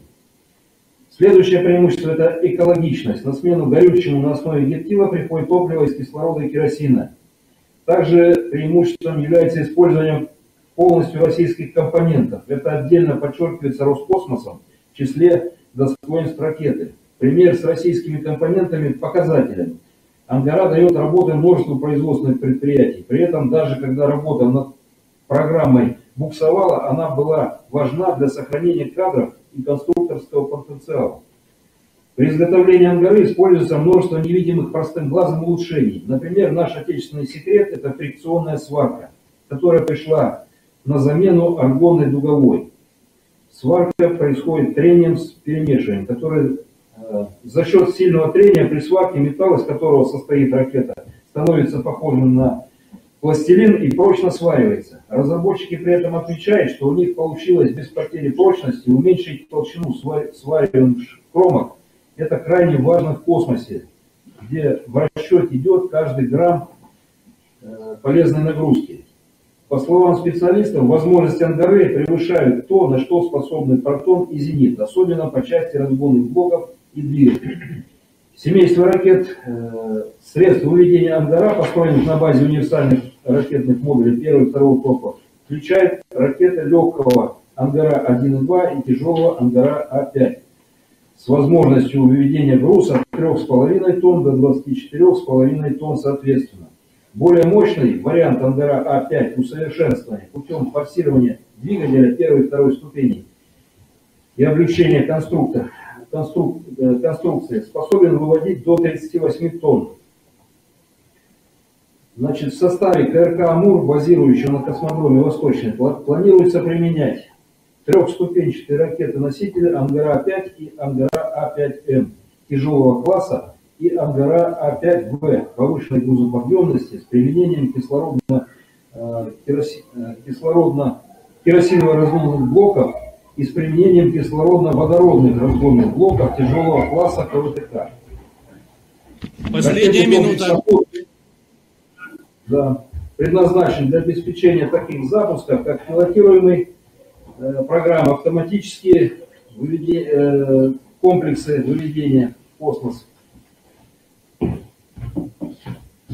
Следующее преимущество – это экологичность. На смену горючему на основе гептила приходит топливо из кислорода и керосина. Также преимуществом является использование полностью российских компонентов. Это отдельно подчеркивается Роскосмосом в числе достоинств ракеты. Пример с российскими компонентами показателен. «Ангара» дает работу множеству производственных предприятий. При этом даже когда работа над программой буксовала, она была важна для сохранения кадров и конструкторского потенциала. При изготовлении «Ангары» используется множество невидимых простым глазом улучшений. Например, наш отечественный секрет – это фрикционная сварка, которая пришла на замену аргонной дуговой. Сварка происходит трением с перемешиванием, которое за счет сильного трения при сварке металл, из которого состоит ракета, становится похожим на пластилин и прочно сваривается. Разработчики при этом отмечают, что у них получилось без потери прочности уменьшить толщину свариваемых кромок. Это крайне важно в космосе, где в расчет идет каждый грамм полезной нагрузки. По словам специалистов, возможности «Ангары» превышают то, на что способны «Протон» и «Зенит», особенно по части разгонных блоков и двигателей. Семейство ракет, средств выведения «Ангара», построенных на базе универсальных ракетных модулей 1 и 2 топа, включает ракеты легкого «Ангара-1 и 2» и тяжелого «Ангара-А5» с возможностью выведения груза от 3,5 тонн до 24,5 тонн соответственно. Более мощный вариант «Ангара-А5» усовершенствования путем форсирования двигателя 1 и 2 ступеней и облегчения конструкции способен выводить до 38 тонн. Значит, в составе КРК «Амур», базирующего на космодроме «Восточный», планируется применять трехступенчатые ракеты-носители «Ангара-А5» и «Ангара-А5М» тяжелого класса и «Ангара-А5В» повышенной грузоподъемности с применением керосиново-разгонных блоков и с применением кислородно-водородных разгонных блоков тяжелого класса КВТК. Последняя минута. Да, предназначен для обеспечения таких запусков, как пилотируемый программы, автоматические комплексы выведения в космос.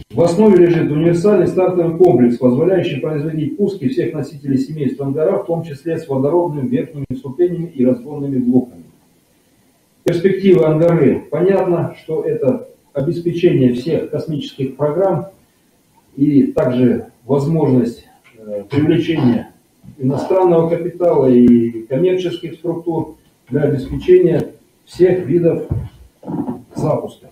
В основе лежит универсальный стартовый комплекс, позволяющий производить пуски всех носителей семейства «Ангара», в том числе с водородными верхними ступенями и разгонными блоками. Перспективы «Ангары». Понятно, что это обеспечение всех космических программ и также возможность привлечения иностранного капитала и коммерческих структур для обеспечения всех видов запуска.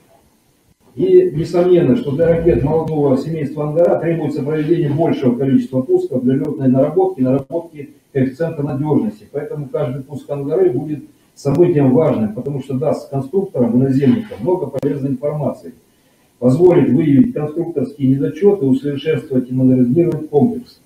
И несомненно, что для ракет молодого семейства «Ангара» требуется проведение большего количества пусков для летной наработки коэффициента надежности. Поэтому каждый пуск «Ангары» будет событием важным, потому что даст конструкторам и наземникам много полезной информации, позволит выявить конструкторские недочеты, усовершенствовать и модернизировать комплекс.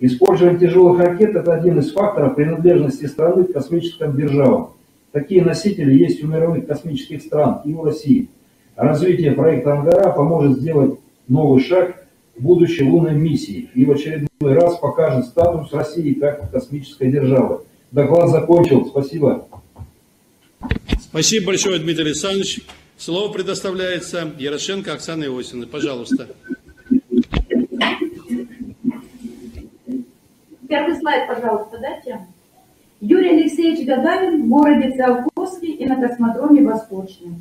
Использование тяжелых ракет – это один из факторов принадлежности страны к космическим державам. Такие носители есть у мировых космических стран и у России. Развитие проекта «Ангара» поможет сделать новый шаг в будущей лунной миссии и в очередной раз покажет статус России как космической державы. Доклад закончил. Спасибо. Спасибо большое, Дмитрий Александрович. Слово предоставляется Ярошенко Оксане Иосифовне. Пожалуйста. Первый слайд, пожалуйста, дайте. Юрий Алексеевич Гагарин в городе Циолковске и на космодроме «Восточный».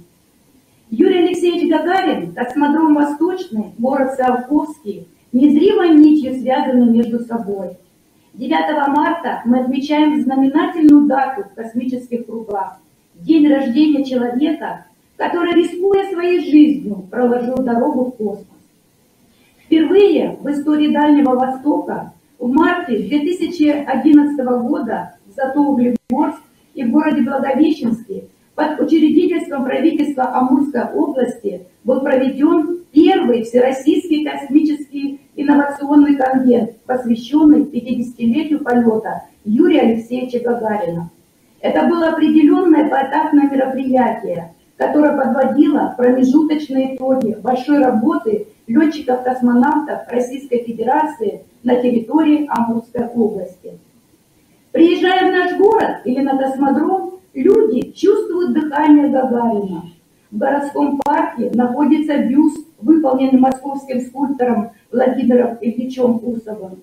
Юрий Алексеевич Гагарин, космодром «Восточный», город Циолковский, незримой нитью связаны между собой. 9 марта мы отмечаем знаменательную дату в космических кругах – день рождения человека, который, рискуя своей жизнью, проложил дорогу в космос. Впервые в истории Дальнего Востока в марте 2011 года в Златоуглегорск и в городе Благовещенске под учредительством правительства Амурской области был проведен первый Всероссийский космический инновационный конвент, посвященный 50-летию полета Юрия Алексеевича Гагарина. Это было определенное поэтапное мероприятие, которое подводило промежуточные итоги большой работы летчиков-космонавтов Российской Федерации на территории Амурской области. Приезжая в наш город или на космодром, люди чувствуют дыхание Гагарина. В городском парке находится бюст, выполненный московским скульптором Владимиром Ильичем Усовым.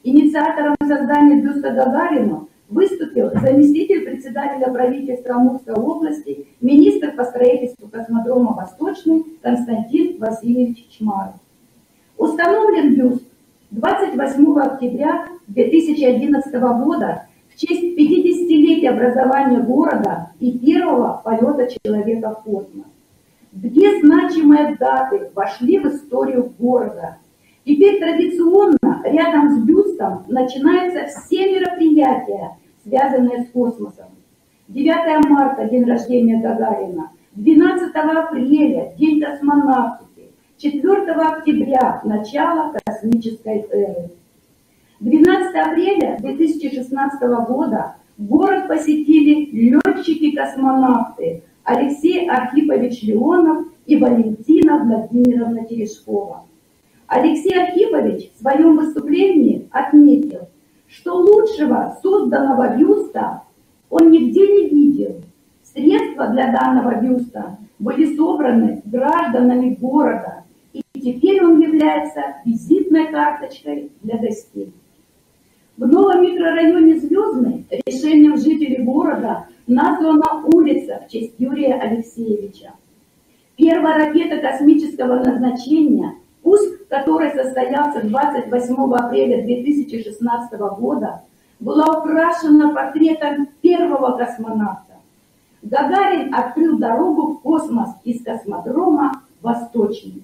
Инициатором создания бюста Гагарину выступил заместитель председателя правительства Амурской области, министр по строительству космодрома «Восточный» Константин Васильевич Чмаров. Установлен бюст 28 октября 2011 года в честь 50-летия образования города и первого полета человека в космос. Две значимые даты вошли в историю города. Теперь традиционно рядом с бюстом начинаются все мероприятия, связанные с космосом. 9 марта – день рождения Гагарина, 12 апреля – день космонавтики, 4 октября – начало космической эры. 12 апреля 2016 года город посетили летчики-космонавты Алексей Архипович Леонов и Валентина Владимировна Терешкова. Алексей Архипович в своем выступлении отметил, что лучшего созданного бюста он нигде не видел. С Средства для данного бюста были собраны гражданами города, и теперь он является визитной карточкой для гостей. В новом микрорайоне Звездный решением жителей города названа улица в честь Юрия Алексеевича. Первая ракета космического назначения, пуск которой состоялся 28 апреля 2016 года, была украшена портретом первого космонавта. Гагарин открыл дорогу в космос из космодрома «Восточный».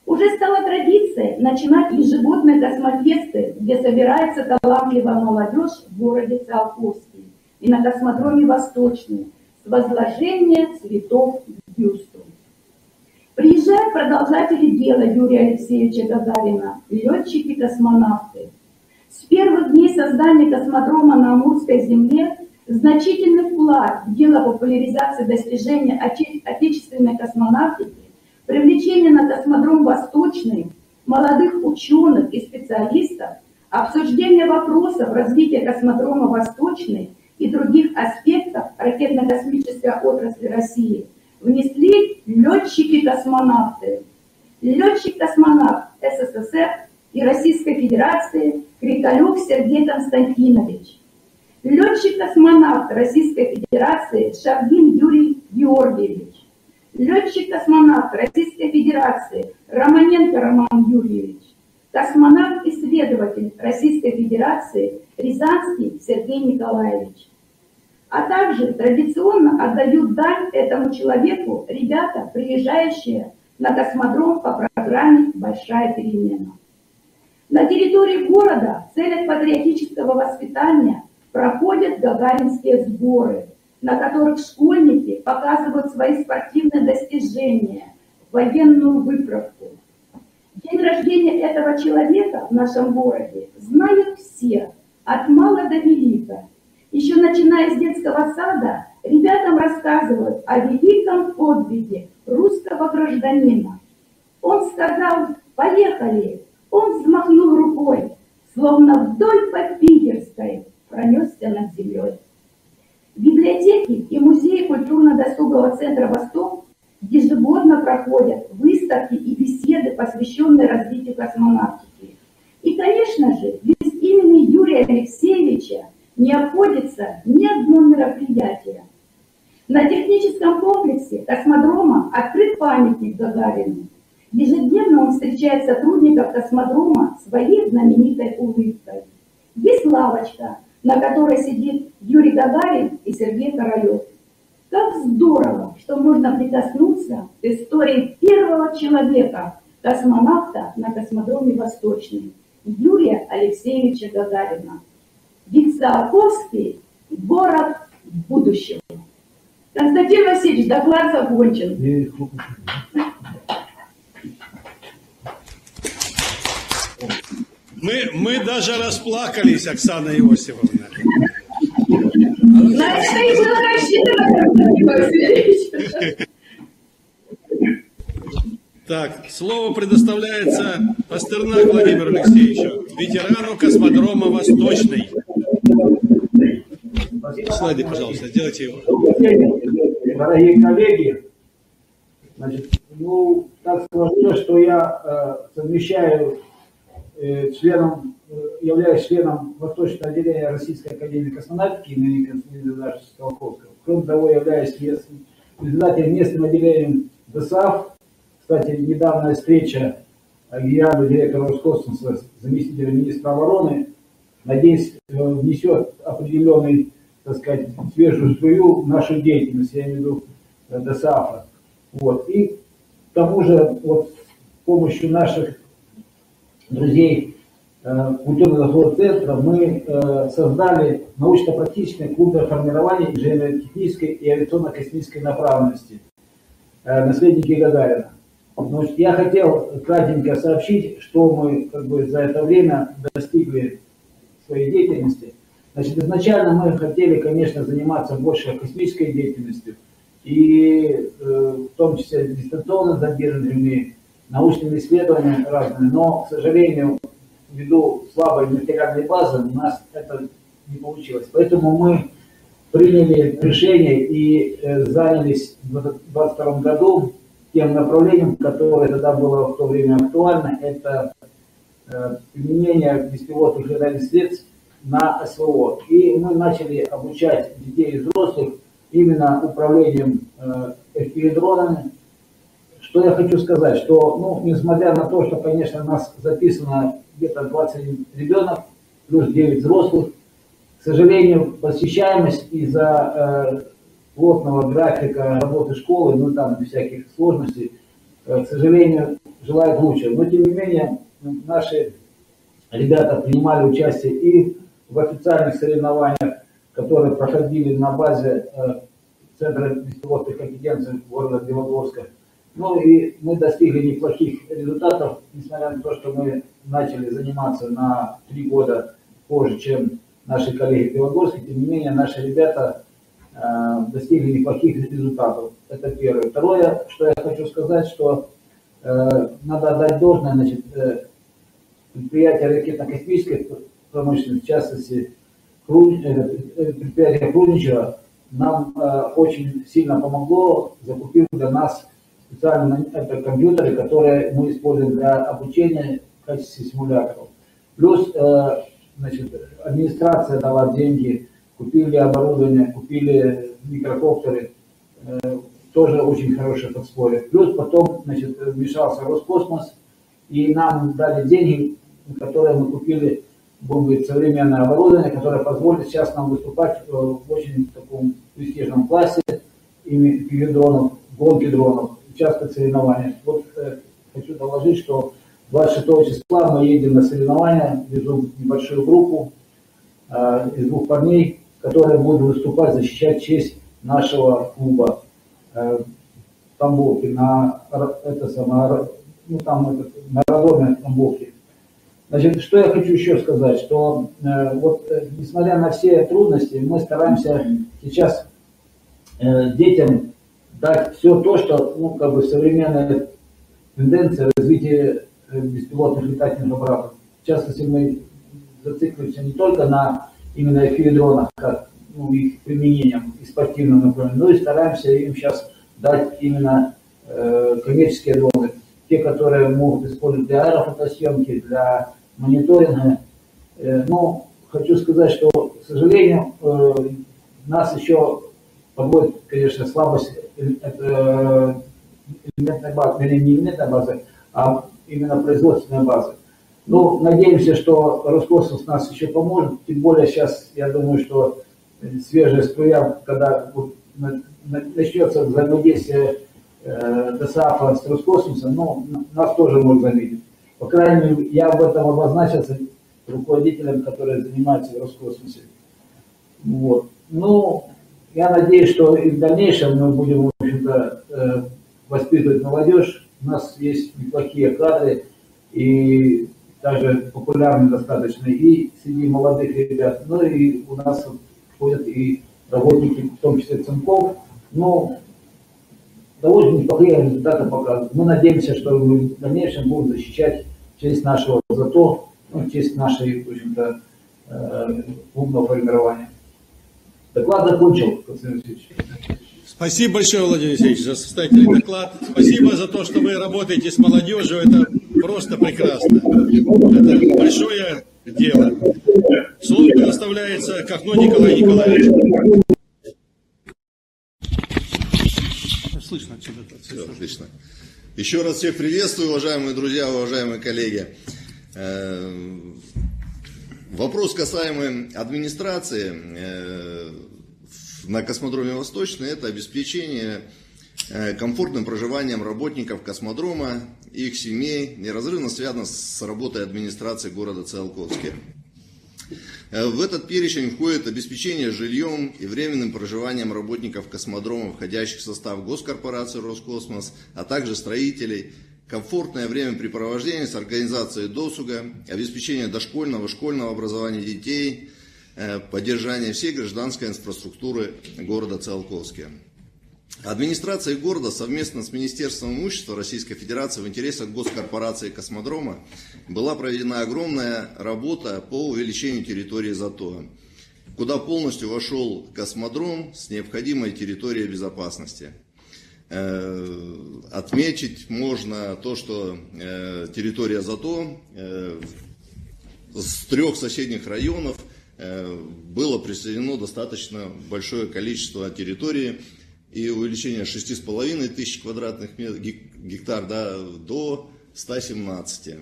Уже стала традицией начинать ежегодные космофесты, где собирается талантливая молодежь в городе Циолковский и на космодроме «Восточный» с возложения цветов к бюсту. Приезжают продолжатели дела Юрия Алексеевича Гагарина, летчики-космонавты. С первых дней создания космодрома на Амурской земле значительный вклад в дело популяризации достижения отечественной космонавтики, привлечение на космодром «Восточный» молодых ученых и специалистов, обсуждение вопросов развития космодрома «Восточный» и других аспектов ракетно-космической отрасли России внесли летчики-космонавты. Летчик-космонавт СССР и Российской Федерации Крикалев Сергей Константинович. Летчик-космонавт Российской Федерации Шавгин Юрий Георгиевич. Летчик-космонавт Российской Федерации Романенко Роман Юрьевич. Космонавт-исследователь Российской Федерации Рязанский Сергей Николаевич. А также традиционно отдают дань этому человеку ребята, приезжающие на космодром по программе «Большая перемена». На территории города в целях патриотического воспитания проходят гагаринские сборы, на которых школьники показывают свои спортивные достижения, военную выправку. День рождения этого человека в нашем городе знают все, от мала до велика. Еще начиная с детского сада, ребятам рассказывают о великом подвиге русского гражданина. Он сказал «поехали», он взмахнул рукой, словно вдоль по Питерской пронесся над землей. Библиотеки и музеи культурно-досугового центра «Восток» ежегодно проходят выставки и беседы, посвященные развитию космонавтики. И, конечно же, без имени Юрия Алексеевича не обходится ни одно мероприятие. На техническом комплексе космодрома открыт памятник Гагарину. Ежедневно он встречает сотрудников космодрома своей знаменитой улыбкой. Есть лавочка, на которой сидит Юрий Гагарин и Сергей Королев. Как здорово, что можно прикоснуться к истории первого человека, космонавта на космодроме «Восточный», Юрия Алексеевича Гагарина. Ведь Циолковский – город будущего. Константин Васильевич, доклад закончен. Мы даже расплакались, Оксана Иосифовна. На это и было рассчитано, Константин Васильевич. Так, слово предоставляется Пастернаку Владимиру Алексеевичу, ветерану космодрома «Восточный». Слайды, пожалуйста, сделайте его. Дорогие коллеги, значит, так сложилось, что я совмещаю являюсь членом Восточного отделения Российской академии космонавтики имени Константина Циолковского. Кроме того, являюсь председателем местным отделением ДСАФ. Кстати, недавняя встреча генерального директора Роскосмоса, заместителя министра обороны, надеюсь, внесет определенный, так сказать, свежую струю в нашу деятельность, я имею в виду ДСАФа. Вот. И к тому же, вот, с помощью наших друзей культурно-досугового центра мы создали научно-практическое клубное формирование инженерно-технической и авиационно-космической направленности наследники Гагарина. Значит, я хотел кратенько сообщить, что мы за это время достигли своей деятельности. Значит, изначально мы хотели, конечно, заниматься больше космической деятельностью, и в том числе дистанционно зондированными, научными исследованиями разными, но, к сожалению, ввиду слабой материальной базы у нас это не получилось. Поэтому мы приняли решение и занялись в 2022 году тем направлением, которое тогда было в то время актуально, это применение беспилотных летательных средств на СВО. И мы начали обучать детей и взрослых именно управлением FPV-дронами. Что я хочу сказать, что, ну, несмотря на то, что, конечно, у нас записано где-то 21 ребенок, плюс 9 взрослых, к сожалению, посещаемость из-за плотного графика работы школы, ну там всяких сложностей, к сожалению, желает лучше. Но тем не менее, наши ребята принимали участие и в официальных соревнованиях, которые проходили на базе Центра беспилотных компетенций города Белогорска. Ну и мы достигли неплохих результатов, несмотря на то, что мы начали заниматься на 3 года позже, чем наши коллеги в Белогорске. Тем не менее, наши ребята достигли неплохих результатов. Это первое. Второе, что я хочу сказать, что надо отдать должное, значит, предприятие ракетно-космической промышленности, в частности, предприятие Круничева, нам очень сильно помогло, закупив для нас специально компьютеры, которые мы используем для обучения в качестве симуляторов. Плюс, значит, администрация дала деньги, купили оборудование, купили микрокоптеры, тоже очень хорошее подспорье. Плюс потом, значит, вмешался Роскосмос, и нам дали деньги, которые мы купили, будем говорить, современное оборудование, которое позволит сейчас нам выступать в очень таком престижном классе, именно дронов, гонки дронов, участвовать в соревнованиях. Вот хочу доложить, что 26 числа мы едем на соревнования, везу небольшую группу из 2 парней, которые будут выступать, защищать честь нашего клуба в Тамбовке, на аэродроме Тамбовке. Значит, что я хочу еще сказать, что вот несмотря на все трудности, мы стараемся сейчас детям дать все то, что, ну, как бы современная тенденция развития беспилотных летательных аппаратов. В частности, мы зацикливаемся не только на именно FPV-дронах, как, ну, их применением и спортивным направлением, но и стараемся им сейчас дать именно коммерческие дроны, те, которые могут использовать для аэрофотосъемки, для мониторинга. Но хочу сказать, что, к сожалению, нас еще подводит, конечно, слабость элементной базы, не элементной базы, а именно производственной базы. Ну, надеемся, что Роскосмос нас еще поможет, тем более сейчас, я думаю, что свежая струя, когда вот начнется взаимодействие ДСАФа с Роскосмосом, ну, нас тоже может заметить. По крайней мере, я об этом обозначился руководителям, которые занимаются в Роскосмосе. Вот. Ну, я надеюсь, что и в дальнейшем мы будем, в общем-то, воспитывать молодежь. У нас есть неплохие кадры, и даже популярны достаточно и среди молодых ребят. Ну и у нас ходят и работники, в том числе ЦИМКов. Но довольно неплохие результаты показывают. Мы надеемся, что мы в дальнейшем будем защищать честь нашего ЗАТО, ну, честь нашей, в общем-то, клубного формирования. Доклад закончил, Константин Алексеевич. Спасибо большое, Владимир Алексеевич, за состоятельный доклад. Спасибо за то, что вы работаете с молодежью. Это просто прекрасно. Это большое дело. Слово предоставляется Кахно Николаю Николаевичу. Слышно отсюда. Все, отлично. Еще раз всех приветствую, уважаемые друзья, уважаемые коллеги. Вопрос, касаемый администрации на космодроме Восточный, это обеспечение комфортным проживанием работников космодрома и их семей, неразрывно связано с работой администрации города Циолковске. В этот перечень входит обеспечение жильем и временным проживанием работников космодрома, входящих в состав госкорпорации Роскосмос, а также строителей, комфортное времяпрепровождение с организацией досуга, обеспечение дошкольного и школьного образования детей, поддержание всей гражданской инфраструктуры города Циолковске. Администрация города совместно с Министерством имущества Российской Федерации в интересах госкорпорации Космодрома была проведена огромная работа по увеличению территории ЗАТО. куда полностью вошел космодром с необходимой территорией безопасности. Отметить можно то, что территория ЗАТО с 3 соседних районов было присоединено достаточно большое количество территории, и увеличение 6500 квадратных гектар до 117.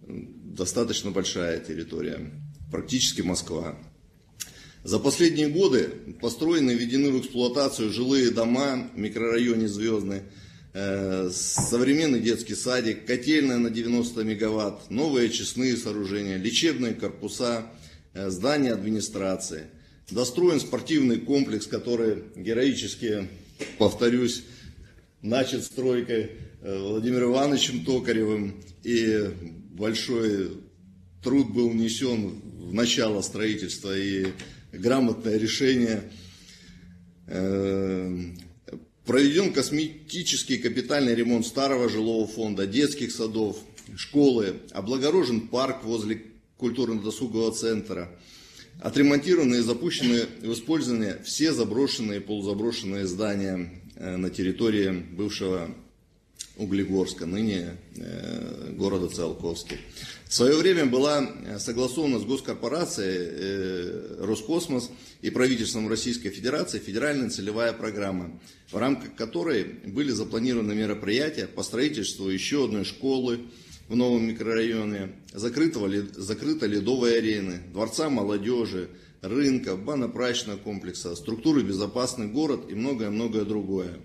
Достаточно большая территория, практически Москва. За последние годы построены и введены в эксплуатацию жилые дома в микрорайоне Звездный, современный детский садик, котельная на 90 мегаватт, новые очистные сооружения, лечебные корпуса, здания администрации. Достроен спортивный комплекс, который героически, повторюсь, начат стройкой Владимиром Ивановичем Токаревым, и большой труд был внесен в начало строительства и грамотное решение. Проведен косметический капитальный ремонт старого жилого фонда, детских садов, школы, облагорожен парк возле культурно-досугового центра. Отремонтированы и запущены в использование все заброшенные и полузаброшенные здания на территории бывшего Углегорска, ныне города Циолковский. В свое время была согласована с госкорпорацией Роскосмос и правительством Российской Федерации федеральная целевая программа, в рамках которой были запланированы мероприятия по строительству еще одной школы в новом микрорайоне, закрыта ледовой арены, дворца молодежи, рынка, банно-прачечного комплекса, структуры «Безопасный город» и многое-многое другое.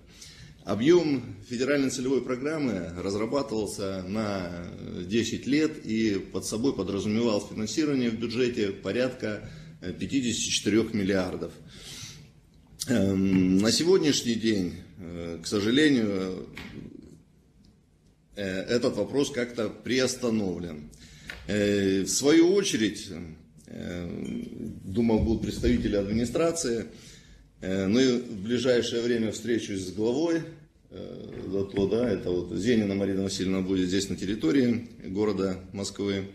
Объем федеральной целевой программы разрабатывался на 10 лет и под собой подразумевал финансирование в бюджете порядка 54 миллиардов. На сегодняшний день, к сожалению, этот вопрос как-то приостановлен. В свою очередь, думал, будут представители администрации, но в ближайшее время встречусь с главой ЗАТО, это вот Зенина Марина Васильевна будет здесь на территории города Москвы,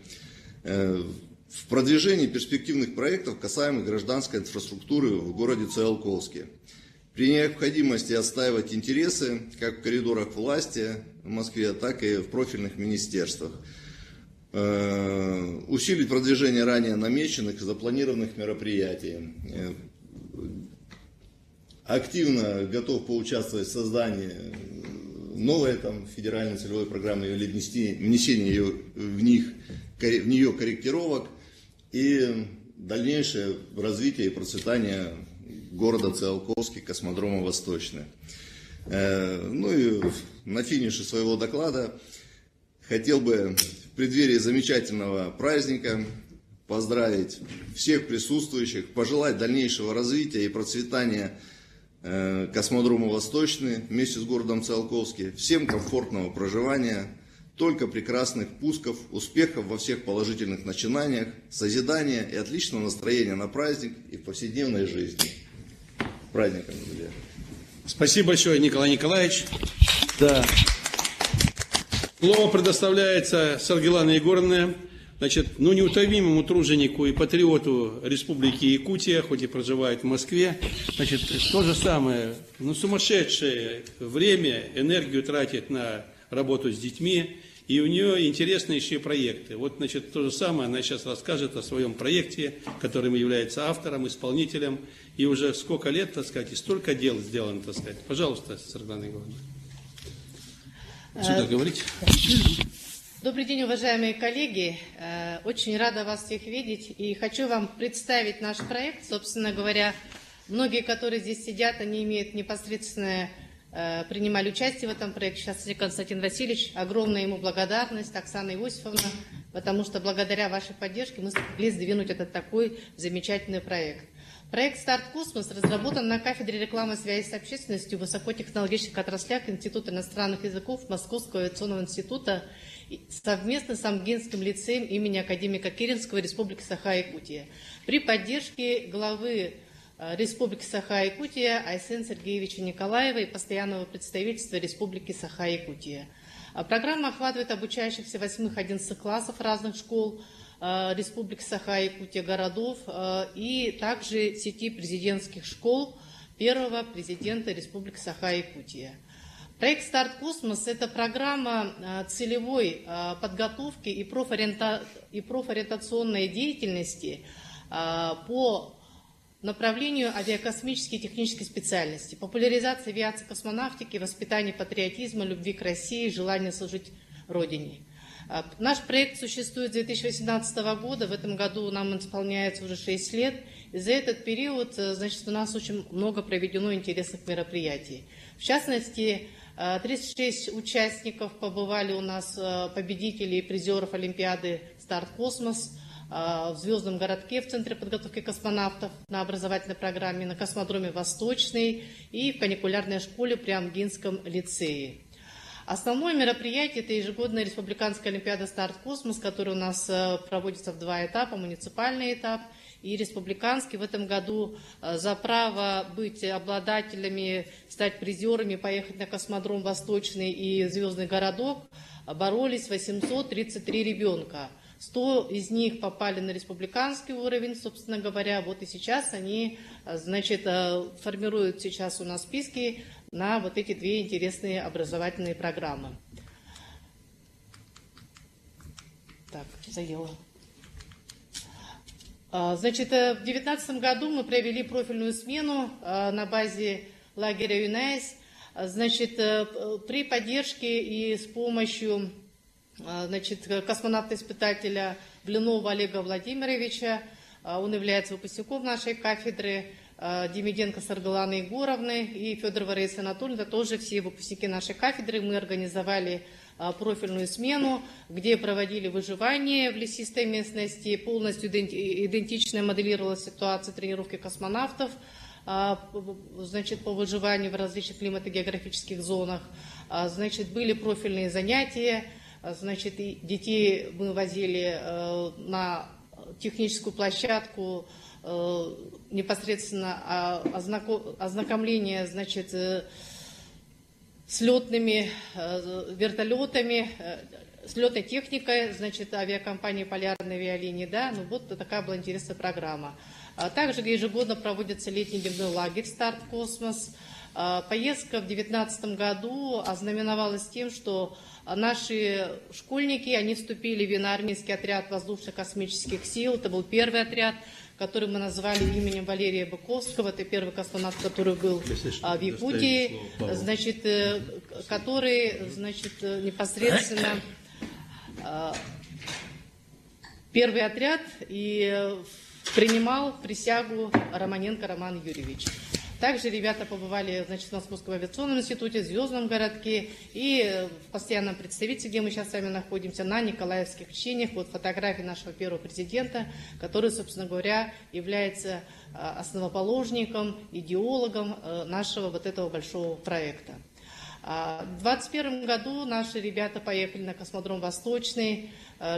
в продвижении перспективных проектов, касаемых гражданской инфраструктуры в городе Циолковске. При необходимости отстаивать интересы как в коридорах власти в Москве, так и в профильных министерствах. Усилить продвижение ранее намеченных и запланированных мероприятий. Активно готов поучаствовать в создании новой федеральной целевой программы или внесении в нее корректировок и дальнейшее развитие и процветание города Циолковский, космодрома Восточный. Ну и на финише своего доклада хотел бы в преддверии замечательного праздника поздравить всех присутствующих, пожелать дальнейшего развития и процветания космодрома Восточный вместе с городом Циолковский, всем комфортного проживания, только прекрасных пусков, успехов во всех положительных начинаниях, созидания и отличного настроения на праздник и в повседневной жизни. Праздником, друзья. Спасибо большое, Николай Николаевич. Да. Слово предоставляется Саргилане Егоровне, неутомимому труженику и патриоту Республики Якутия, хоть и проживает в Москве. То же самое, сумасшедшее время, энергию тратит на работу с детьми, и у нее интересные еще проекты. То же самое она сейчас расскажет о своем проекте, которым является автором, исполнителем, и уже сколько лет, и столько дел сделано, Пожалуйста, Саргилане Егоровна. Сюда говорите. Добрый день, уважаемые коллеги. Очень рада вас всех видеть. И хочу вам представить наш проект. Собственно говоря, многие, которые здесь сидят, они имеют непосредственное, принимали участие в этом проекте. Сейчас Константин Васильевич, огромная ему благодарность, Оксана Иосифовна, потому что благодаря вашей поддержке мы смогли сдвинуть этот такой замечательный проект. Проект «Старт Космос» разработан на кафедре рекламы связи с общественностью в высокотехнологических отраслях Института иностранных языков Московского авиационного института совместно с Амгинским лицеем имени академика Керенского Республики Саха-Якутия при поддержке главы Республики Саха-Якутия Айсен Сергеевича Николаева и постоянного представительства Республики Саха-Якутия. Программа охватывает обучающихся 8-11 классов разных школ республик Саха-Якутия городов и также сети президентских школ первого президента Республики Саха-Якутия. Проект «Старт Космос» – это программа целевой подготовки и профориентационной деятельности по направлению авиакосмической и технической специальности, популяризация авиации, космонавтики, воспитание патриотизма, любви к России, желания служить Родине. Наш проект существует с 2018 года, в этом году нам исполняется уже 6 лет, и за этот период, значит, у нас очень много проведено интересных мероприятий. В частности, 36 участников побывали у нас, победителей и призеров Олимпиады «Старт Космос», в Звездном городке в Центре подготовки космонавтов на образовательной программе, на космодроме «Восточный» и в каникулярной школе при Амгинском лицее. Основное мероприятие – это ежегодная республиканская олимпиада «Старт Космос», которая у нас проводится в 2 этапа, муниципальный этап и республиканский. В этом году за право быть обладателями, стать призерами, поехать на космодром «Восточный» и Звездный городок боролись 833 ребенка. 100 из них попали на республиканский уровень, собственно говоря, вот и сейчас они, значит, формируют сейчас у нас списки на вот эти 2 интересные образовательные программы. Так, заела. Значит, в 2019 году мы провели профильную смену на базе лагеря ЮНАИС. Значит, при поддержке и с помощью, значит, космонавта-испытателя Блинова Олега Владимировича, он является выпускником нашей кафедры, Демиденко Саргаланы Егоровны и Федорова Раисы Анатольевны, тоже все выпускники нашей кафедры. Мы организовали профильную смену, где проводили выживание в лесистой местности, полностью идентично моделировала ситуация тренировки космонавтов, значит, по выживанию в различных климато-географических зонах. Значит, были профильные занятия, значит, и детей мы возили на техническую площадку, непосредственно ознакомление, значит, с летными вертолетами, с летной техникой, значит, авиакомпании «Полярные авиалинии», да, ну вот такая была интересная программа. Также ежегодно проводится летний дневной лагерь «Старт Космос». Поездка в 2019 году ознаменовалась тем, что наши школьники, они вступили в военно-армейский отряд воздушно-космических сил. Это был первый отряд, который мы назвали именем Валерия Быковского. Это первый космонавт, который был в Якутии, значит, который, значит, непосредственно первый отряд и принимал присягу Романенко Роман Юрьевич. Также ребята побывали, значит, в Московском авиационном институте, в Звездном городке и в постоянном представительстве, где мы сейчас с вами находимся, на Николаевских учениях. Вот фотографии нашего первого президента, который, собственно говоря, является основоположником, идеологом нашего вот этого большого проекта. В 2021 году наши ребята поехали на космодром «Восточный»,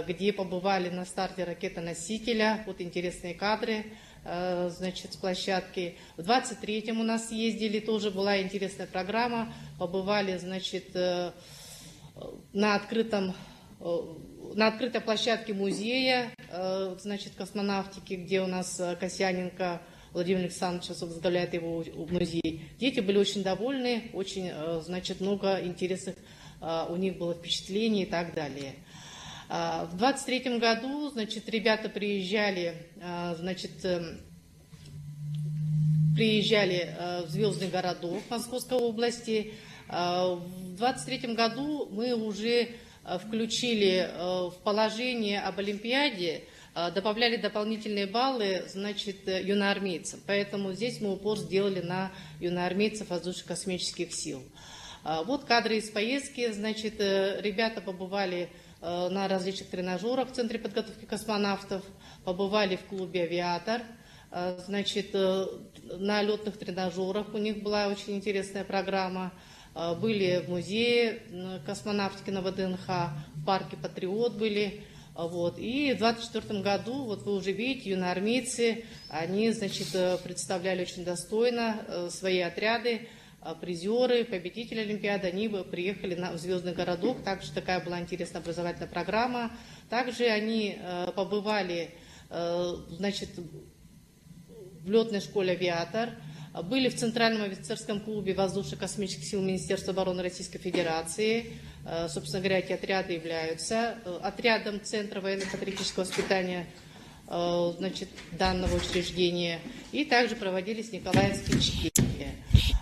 где побывали на старте ракетоносителя. Вот интересные кадры, значит, с площадки. В 23-м у нас ездили, тоже была интересная программа. Побывали, значит, на открытой площадке музея, значит, космонавтики, где у нас Касьяненко Владимир Александрович возглавляет его музей. Дети были очень довольны, очень, значит, много интересных у них было впечатлений и так далее. В 23-м году, значит, ребята приезжали, значит, в Звездный городок Московской области. В 23-м году мы уже включили в положение об Олимпиаде, добавляли дополнительные баллы, значит, юноармейцам. Поэтому здесь мы упор сделали на юноармейцев воздушно-космических сил. Вот кадры из поездки. Значит, ребята побывали на различных тренажерах в Центре подготовки космонавтов, побывали в клубе «Авиатор», значит, на летных тренажерах у них была очень интересная программа, были в музее космонавтики на ВДНХ, в парке «Патриот» были. Вот. И в 2024 году, вот вы уже видите, юноармейцы, они, значит, представляли очень достойно свои отряды, призеры, победители Олимпиады, они приехали в Звездный городок. Также такая была интересная образовательная программа. Также они побывали, значит, в летной школе «Авиатор», были в Центральном офицерском клубе воздушно-космических сил Министерства обороны Российской Федерации. Собственно говоря, эти отряды являются отрядом Центра военно-патриотического воспитания, значит, данного учреждения. И также проводились николаевские чтения.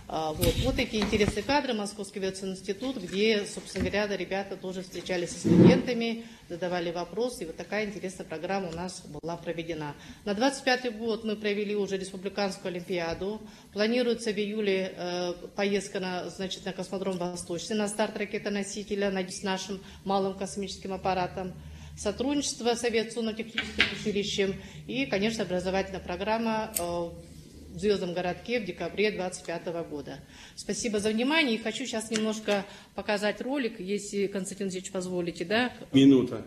Вот эти интересные кадры, Московский авиационный институт, где, собственно говоря, ребята тоже встречались со студентами, задавали вопросы, и вот такая интересная программа у нас была проведена. На 25-й год мы провели уже республиканскую олимпиаду. Планируется в июле поездка на космодром Восточный, на старт ракетоносителя с нашим малым космическим аппаратом. Сотрудничество с авиационно-техническим училищем и, конечно, образовательная программа в Звездном городке в декабре 2025 года. Спасибо за внимание. И хочу сейчас немножко показать ролик, если, Константин Алексеевич, позволите, да? Минута.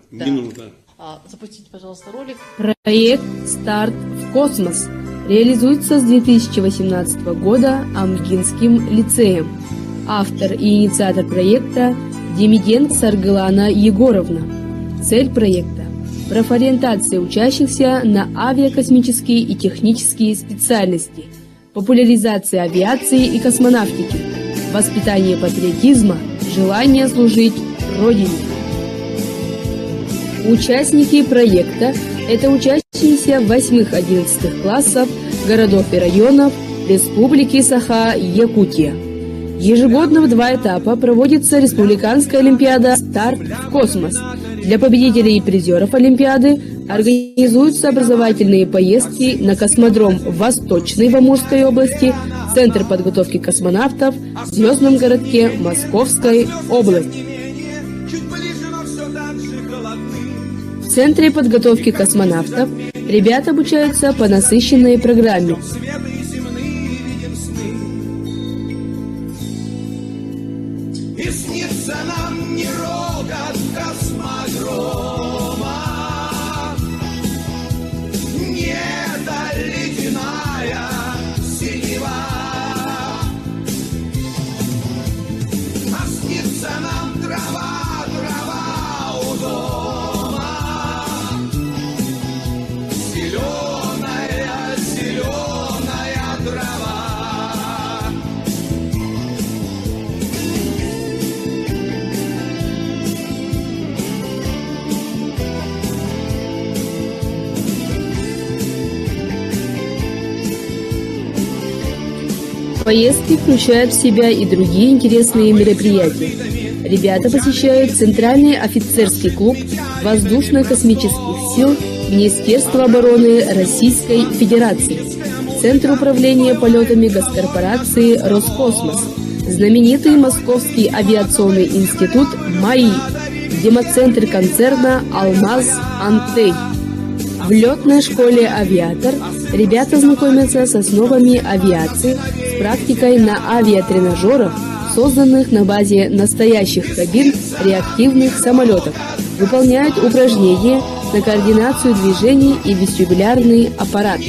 Запустите, пожалуйста, ролик. Проект «Старт в космос» реализуется с 2018 года Амгинским лицеем. Автор и инициатор проекта Демиденко Саргылана Егоровна. Цель проекта – профориентация учащихся на авиакосмические и технические специальности, популяризация авиации и космонавтики, воспитание патриотизма, желание служить Родине. Участники проекта – это учащиеся 8-11 классов городов и районов Республики Саха-Якутия. Ежегодно в 2 этапа проводится Республиканская олимпиада «Старт в космос». Для победителей и призеров Олимпиады организуются образовательные поездки на космодром Восточный в Амурской области, Центр подготовки космонавтов в Звездном городке Московской области. В Центре подготовки космонавтов ребята обучаются по насыщенной программе. И снится нам не рокот космодрома, не эта ледяная синева, а снится нам трава у дома, зеленая трава. Поездки включают в себя и другие интересные мероприятия. Ребята посещают Центральный офицерский клуб воздушно-космических сил Министерства обороны Российской Федерации, Центр управления полетами госкорпорации «Роскосмос», знаменитый Московский авиационный институт МАИ, демоцентр концерна «Алмаз-Антей». В летной школе «Авиатор» ребята знакомятся с основами авиации, с практикой на авиатренажерах, созданных на базе настоящих кабин реактивных самолетов, выполняют упражнения на координацию движений и вестибулярный аппарат.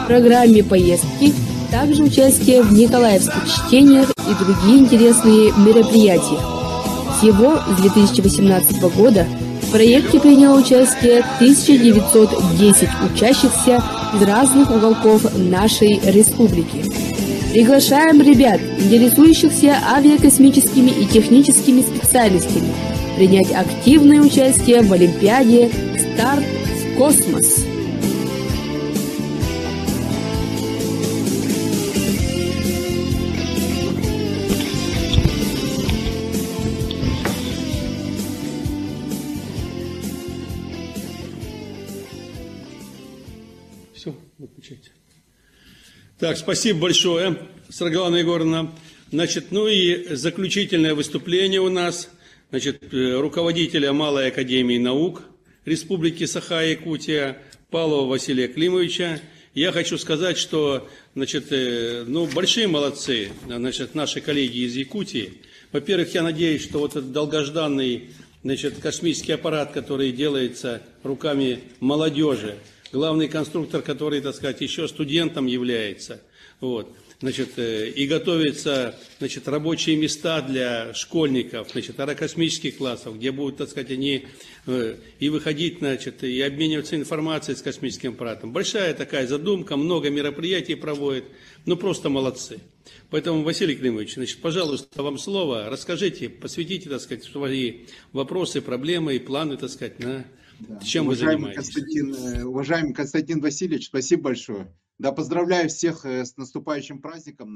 В программе поездки также участие в николаевских чтениях и другие интересные мероприятия. Всего с 2018 года в проекте приняло участие 1910 учащихся из разных уголков нашей республики. Приглашаем ребят, интересующихся авиакосмическими и техническими специальностями, принять активное участие в Олимпиаде «Старт в космос». Все, выключайте. Так, спасибо большое, Саргылана Егоровна. Значит, ну и заключительное выступление у нас, значит, руководителя Малой академии наук Республики Саха-Якутия Павлова Василия Климовича. Я хочу сказать, что, значит, ну, большие молодцы, значит, наши коллеги из Якутии. Во-первых, я надеюсь, что вот этот долгожданный, значит, космический аппарат, который делается руками молодежи, главный конструктор, который, так сказать, еще студентом является. Вот. Значит, и готовятся, значит, рабочие места для школьников, значит, аэрокосмических классов, где будут, так сказать, они и выходить, значит, и обмениваться информацией с космическим аппаратом. Большая такая задумка, много мероприятий проводят, ну просто молодцы. Поэтому, Василий Климович, значит, пожалуйста, вам слово, расскажите, посвятите, так сказать, свои вопросы, проблемы и планы, так сказать, на чем вы занимаетесь. Уважаемый Константин Васильевич, спасибо большое. Да, поздравляю всех с наступающим праздником,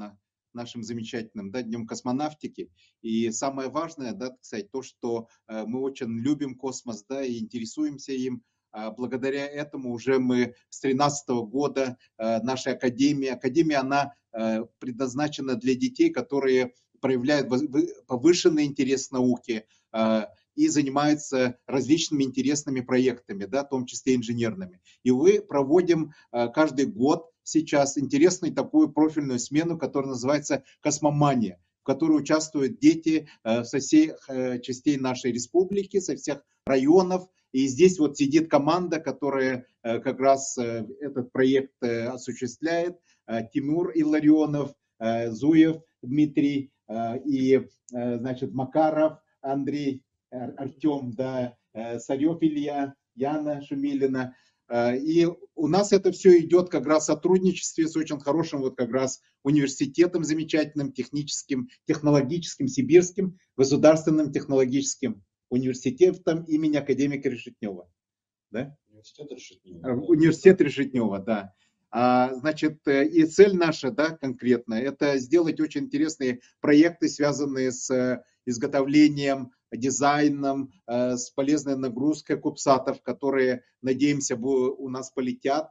нашим замечательным, да, Днем космонавтики. И самое важное, да, кстати, то, что мы очень любим космос, да, и интересуемся им. Благодаря этому уже мы с 2013 года, наша академия, она предназначена для детей, которые проявляют повышенный интерес к науке и занимаются различными интересными проектами, да, в том числе инженерными. И мы проводим каждый год сейчас интересную такую профильную смену, которая называется «Космомания», в которой участвуют дети со всех частей нашей республики, со всех районов. И здесь вот сидит команда, которая как раз этот проект осуществляет. Тимур Илларионов, Зуев Дмитрий и, значит, Макаров Андрей, Артем, да, Царев Илья, Яна Шумилина. И у нас это все идет как раз в сотрудничестве с очень хорошим вот как раз университетом замечательным, техническим, технологическим, сибирским, государственным технологическим университетом имени академика Решетнева. Да? Университет Решетнева, да. Значит, и цель наша, да, конкретно, это сделать очень интересные проекты, связанные с изготовлением, дизайном, с полезной нагрузкой кубсатов, которые, надеемся, у нас полетят.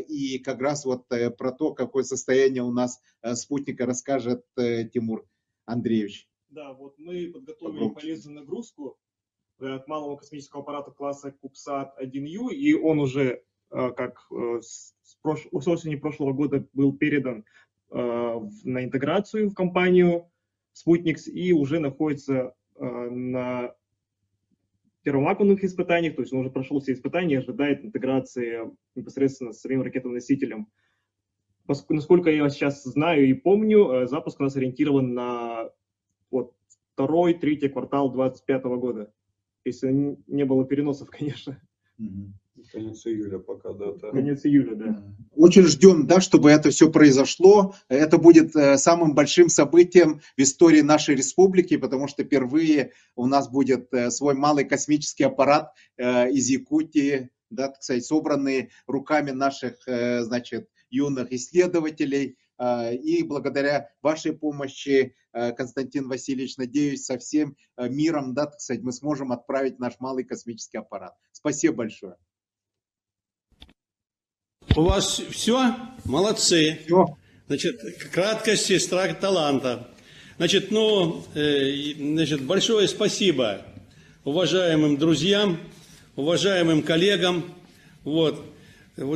И как раз вот про то, какое состояние у нас спутника, расскажет Тимур Андреевич. Да, вот мы подготовили полезную нагрузку от малого космического аппарата класса CubeSat-1U, и он уже, как с осени прошлого года, был передан на интеграцию в компанию Sputniks и уже находится на первомаковых испытаниях, то есть он уже прошел все испытания, ожидает интеграции непосредственно с самим ракетоносителем. Насколько я сейчас знаю и помню, запуск у нас ориентирован на вот, 2-3 квартал 2025 года, если не было переносов, конечно. Конец июля пока, да. Конец июля, да. Очень ждем, да, чтобы это все произошло. Это будет самым большим событием в истории нашей республики, потому что впервые у нас будет свой малый космический аппарат из Якутии, да, так сказать, собранный руками наших, значит, юных исследователей. И благодаря вашей помощи, Константин Васильевич, надеюсь, со всем миром, да, так сказать, мы сможем отправить наш малый космический аппарат. Спасибо большое. У вас все? Молодцы. Все. Значит, краткость, сестра таланта. Значит, значит, большое спасибо уважаемым друзьям, уважаемым коллегам. Вот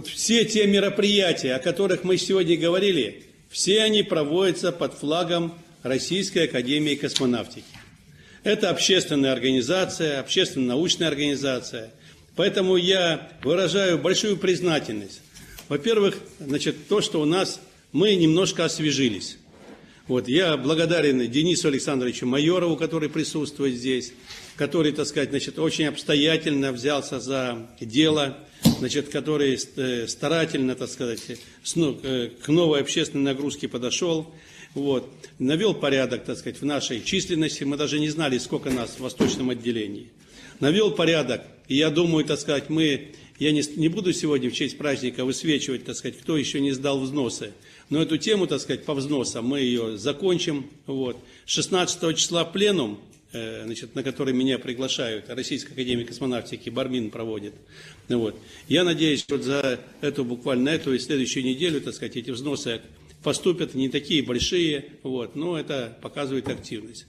все те мероприятия, о которых мы сегодня говорили, все они проводятся под флагом Российской академии космонавтики. Это общественная организация, общественно-научная организация. Поэтому я выражаю большую признательность. Во-первых, значит, то, что мы немножко освежились. Вот, я благодарен Денису Александровичу Майорову, который присутствует здесь, который, так сказать, значит, очень обстоятельно взялся за дело, значит, который старательно, так сказать, к новой общественной нагрузке подошел. Вот, навел порядок, так сказать, в нашей численности. Мы даже не знали, сколько нас в восточном отделении. Навел порядок, и я думаю, так сказать, я не буду сегодня в честь праздника высвечивать, так сказать, кто еще не сдал взносы. Но эту тему, так сказать, по взносам мы ее закончим. Вот. 16 числа пленум, значит, на который меня приглашают, Российская академия космонавтики, Бармин проводит. Вот. Я надеюсь, вот за буквально эту и следующую неделю, так сказать, эти взносы поступят, не такие большие, вот, но это показывает активность.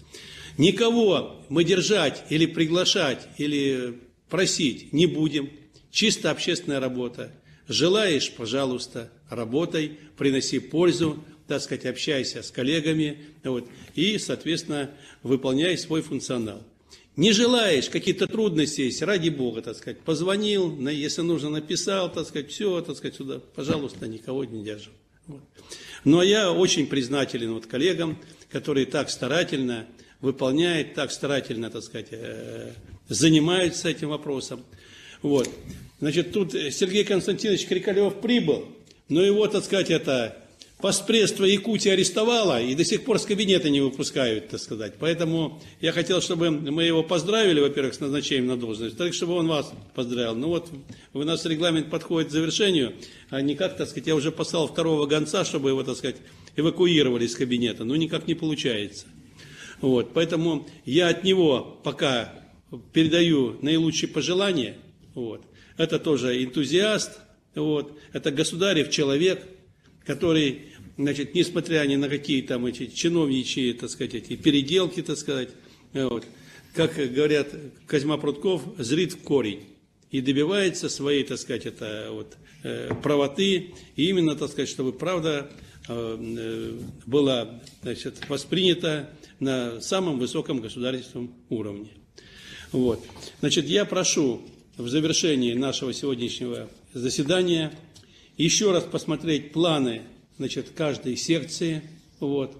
Никого мы держать или приглашать, или просить не будем. Чисто общественная работа. Желаешь, пожалуйста, работай, приноси пользу, так сказать, общайся с коллегами, вот, и, соответственно, выполняй свой функционал. Не желаешь, какие-то трудности есть, ради Бога, так сказать, позвонил, если нужно, написал, так сказать, все, так сказать, сюда, пожалуйста, никого не держим. Вот. Но я очень признателен вот коллегам, которые так старательно выполняют, так старательно, так сказать, занимаются этим вопросом. Вот. Значит, тут Сергей Константинович Крикалев прибыл, но его, так сказать, это Постпредство Якутии арестовало и до сих пор с кабинета не выпускают, так сказать. Поэтому я хотел, чтобы мы его поздравили, во-первых, с назначением на должность, так чтобы он вас поздравил. Ну вот, у нас регламент подходит к завершению, а никак, так сказать, я уже послал второго гонца, чтобы его, так сказать, эвакуировали из кабинета, но никак не получается. Вот, поэтому я от него пока передаю наилучшие пожелания. Вот. Это тоже энтузиаст, вот. Это государев человек, который, значит, несмотря ни на какие там эти чиновничьи, так сказать, эти переделки, так сказать, вот, как говорят Козьма Прутков, зрит в корень и добивается своей, так сказать, это вот, правоты, и именно, так сказать, чтобы правда была, значит, воспринята на самом высоком государственном уровне. Вот. Значит, я прошу в завершении нашего сегодняшнего заседания еще раз посмотреть планы, значит, каждой секции, вот,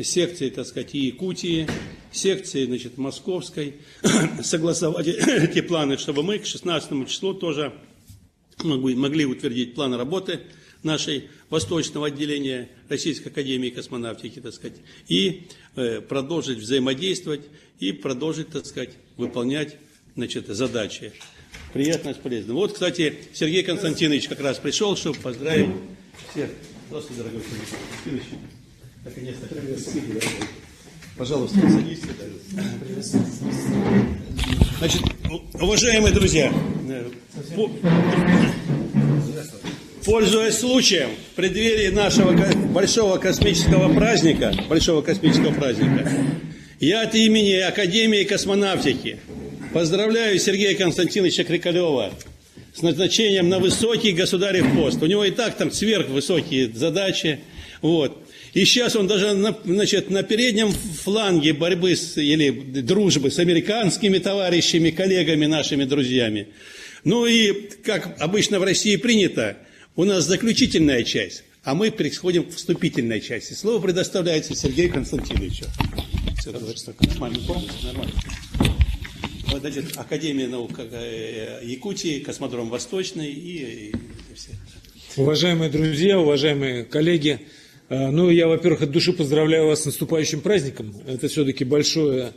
секции, так сказать, и Якутии, секции, значит, Московской, согласовать эти планы, чтобы мы к 16 числу тоже могли утвердить план работы нашей восточного отделения Российской академии космонавтики, так сказать, и продолжить взаимодействовать, и продолжить, так сказать, выполнять, значит, задачи. Приятно, полезно. Вот, кстати, Сергей Константинович как раз пришел, чтобы поздравить всех. Здравствуйте, дорогой Сергей Константинович. Наконец-то. Пожалуйста, садитесь. Значит, уважаемые друзья, пользуясь случаем, в преддверии нашего большого космического праздника, я от имени Академии космонавтики поздравляю Сергея Константиновича Крикалева с назначением на высокий государев пост. У него и так там сверхвысокие задачи. Вот. И сейчас он даже на переднем фланге борьбы или дружбы с американскими товарищами, коллегами, нашими друзьями. Ну и, как обычно в России принято, у нас заключительная часть, а мы переходим к вступительной части. Слово предоставляется Сергею Константиновичу. Все, нормально. Значит, Академия наук Якутии, космодром Восточный и все. Уважаемые друзья, уважаемые коллеги, ну, я, во-первых, от души поздравляю вас с наступающим праздником. Это все-таки большое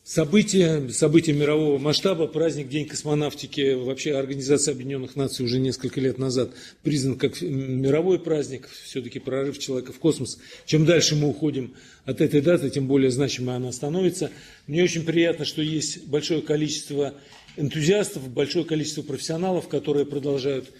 событие мирового масштаба, праздник День космонавтики. Вообще Организация Объединенных Наций уже несколько лет назад признан как мировой праздник, все-таки прорыв человека в космос. Чем дальше мы уходим от этой даты, тем более значимой она становится. Мне очень приятно, что есть большое количество энтузиастов, большое количество профессионалов, которые продолжают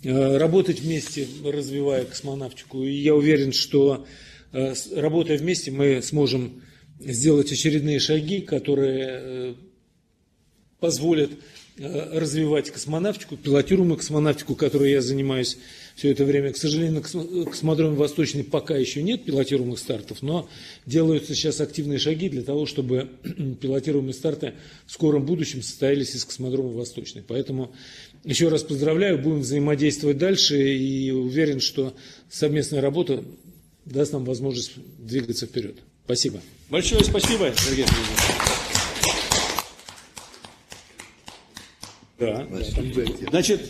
работать вместе, развивая космонавтику. И я уверен, что работая вместе, мы сможем сделать очередные шаги, которые позволят развивать космонавтику, пилотируемую космонавтику, которой я занимаюсь все это время. К сожалению, на космодроме Восточный пока еще нет пилотируемых стартов, но делаются сейчас активные шаги для того, чтобы пилотируемые старты в скором будущем состоялись из космодрома Восточный. Поэтому еще раз поздравляю, будем взаимодействовать дальше и уверен, что совместная работа даст нам возможность двигаться вперед. Спасибо. Большое спасибо, Сергей Сергеевич. Да. Значит,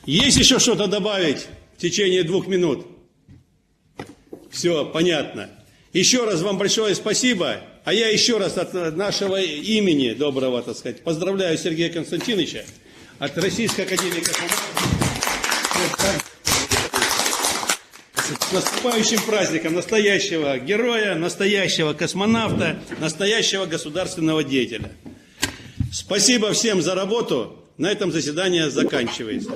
есть еще что-то добавить в течение 2 минут? Все, понятно. Еще раз вам большое спасибо. А я еще раз от нашего имени доброго, так сказать, поздравляю Сергея Константиновича от Российской академии космонавтики с наступающим праздником настоящего героя, настоящего космонавта, настоящего государственного деятеля. Спасибо всем за работу. На этом заседание заканчивается.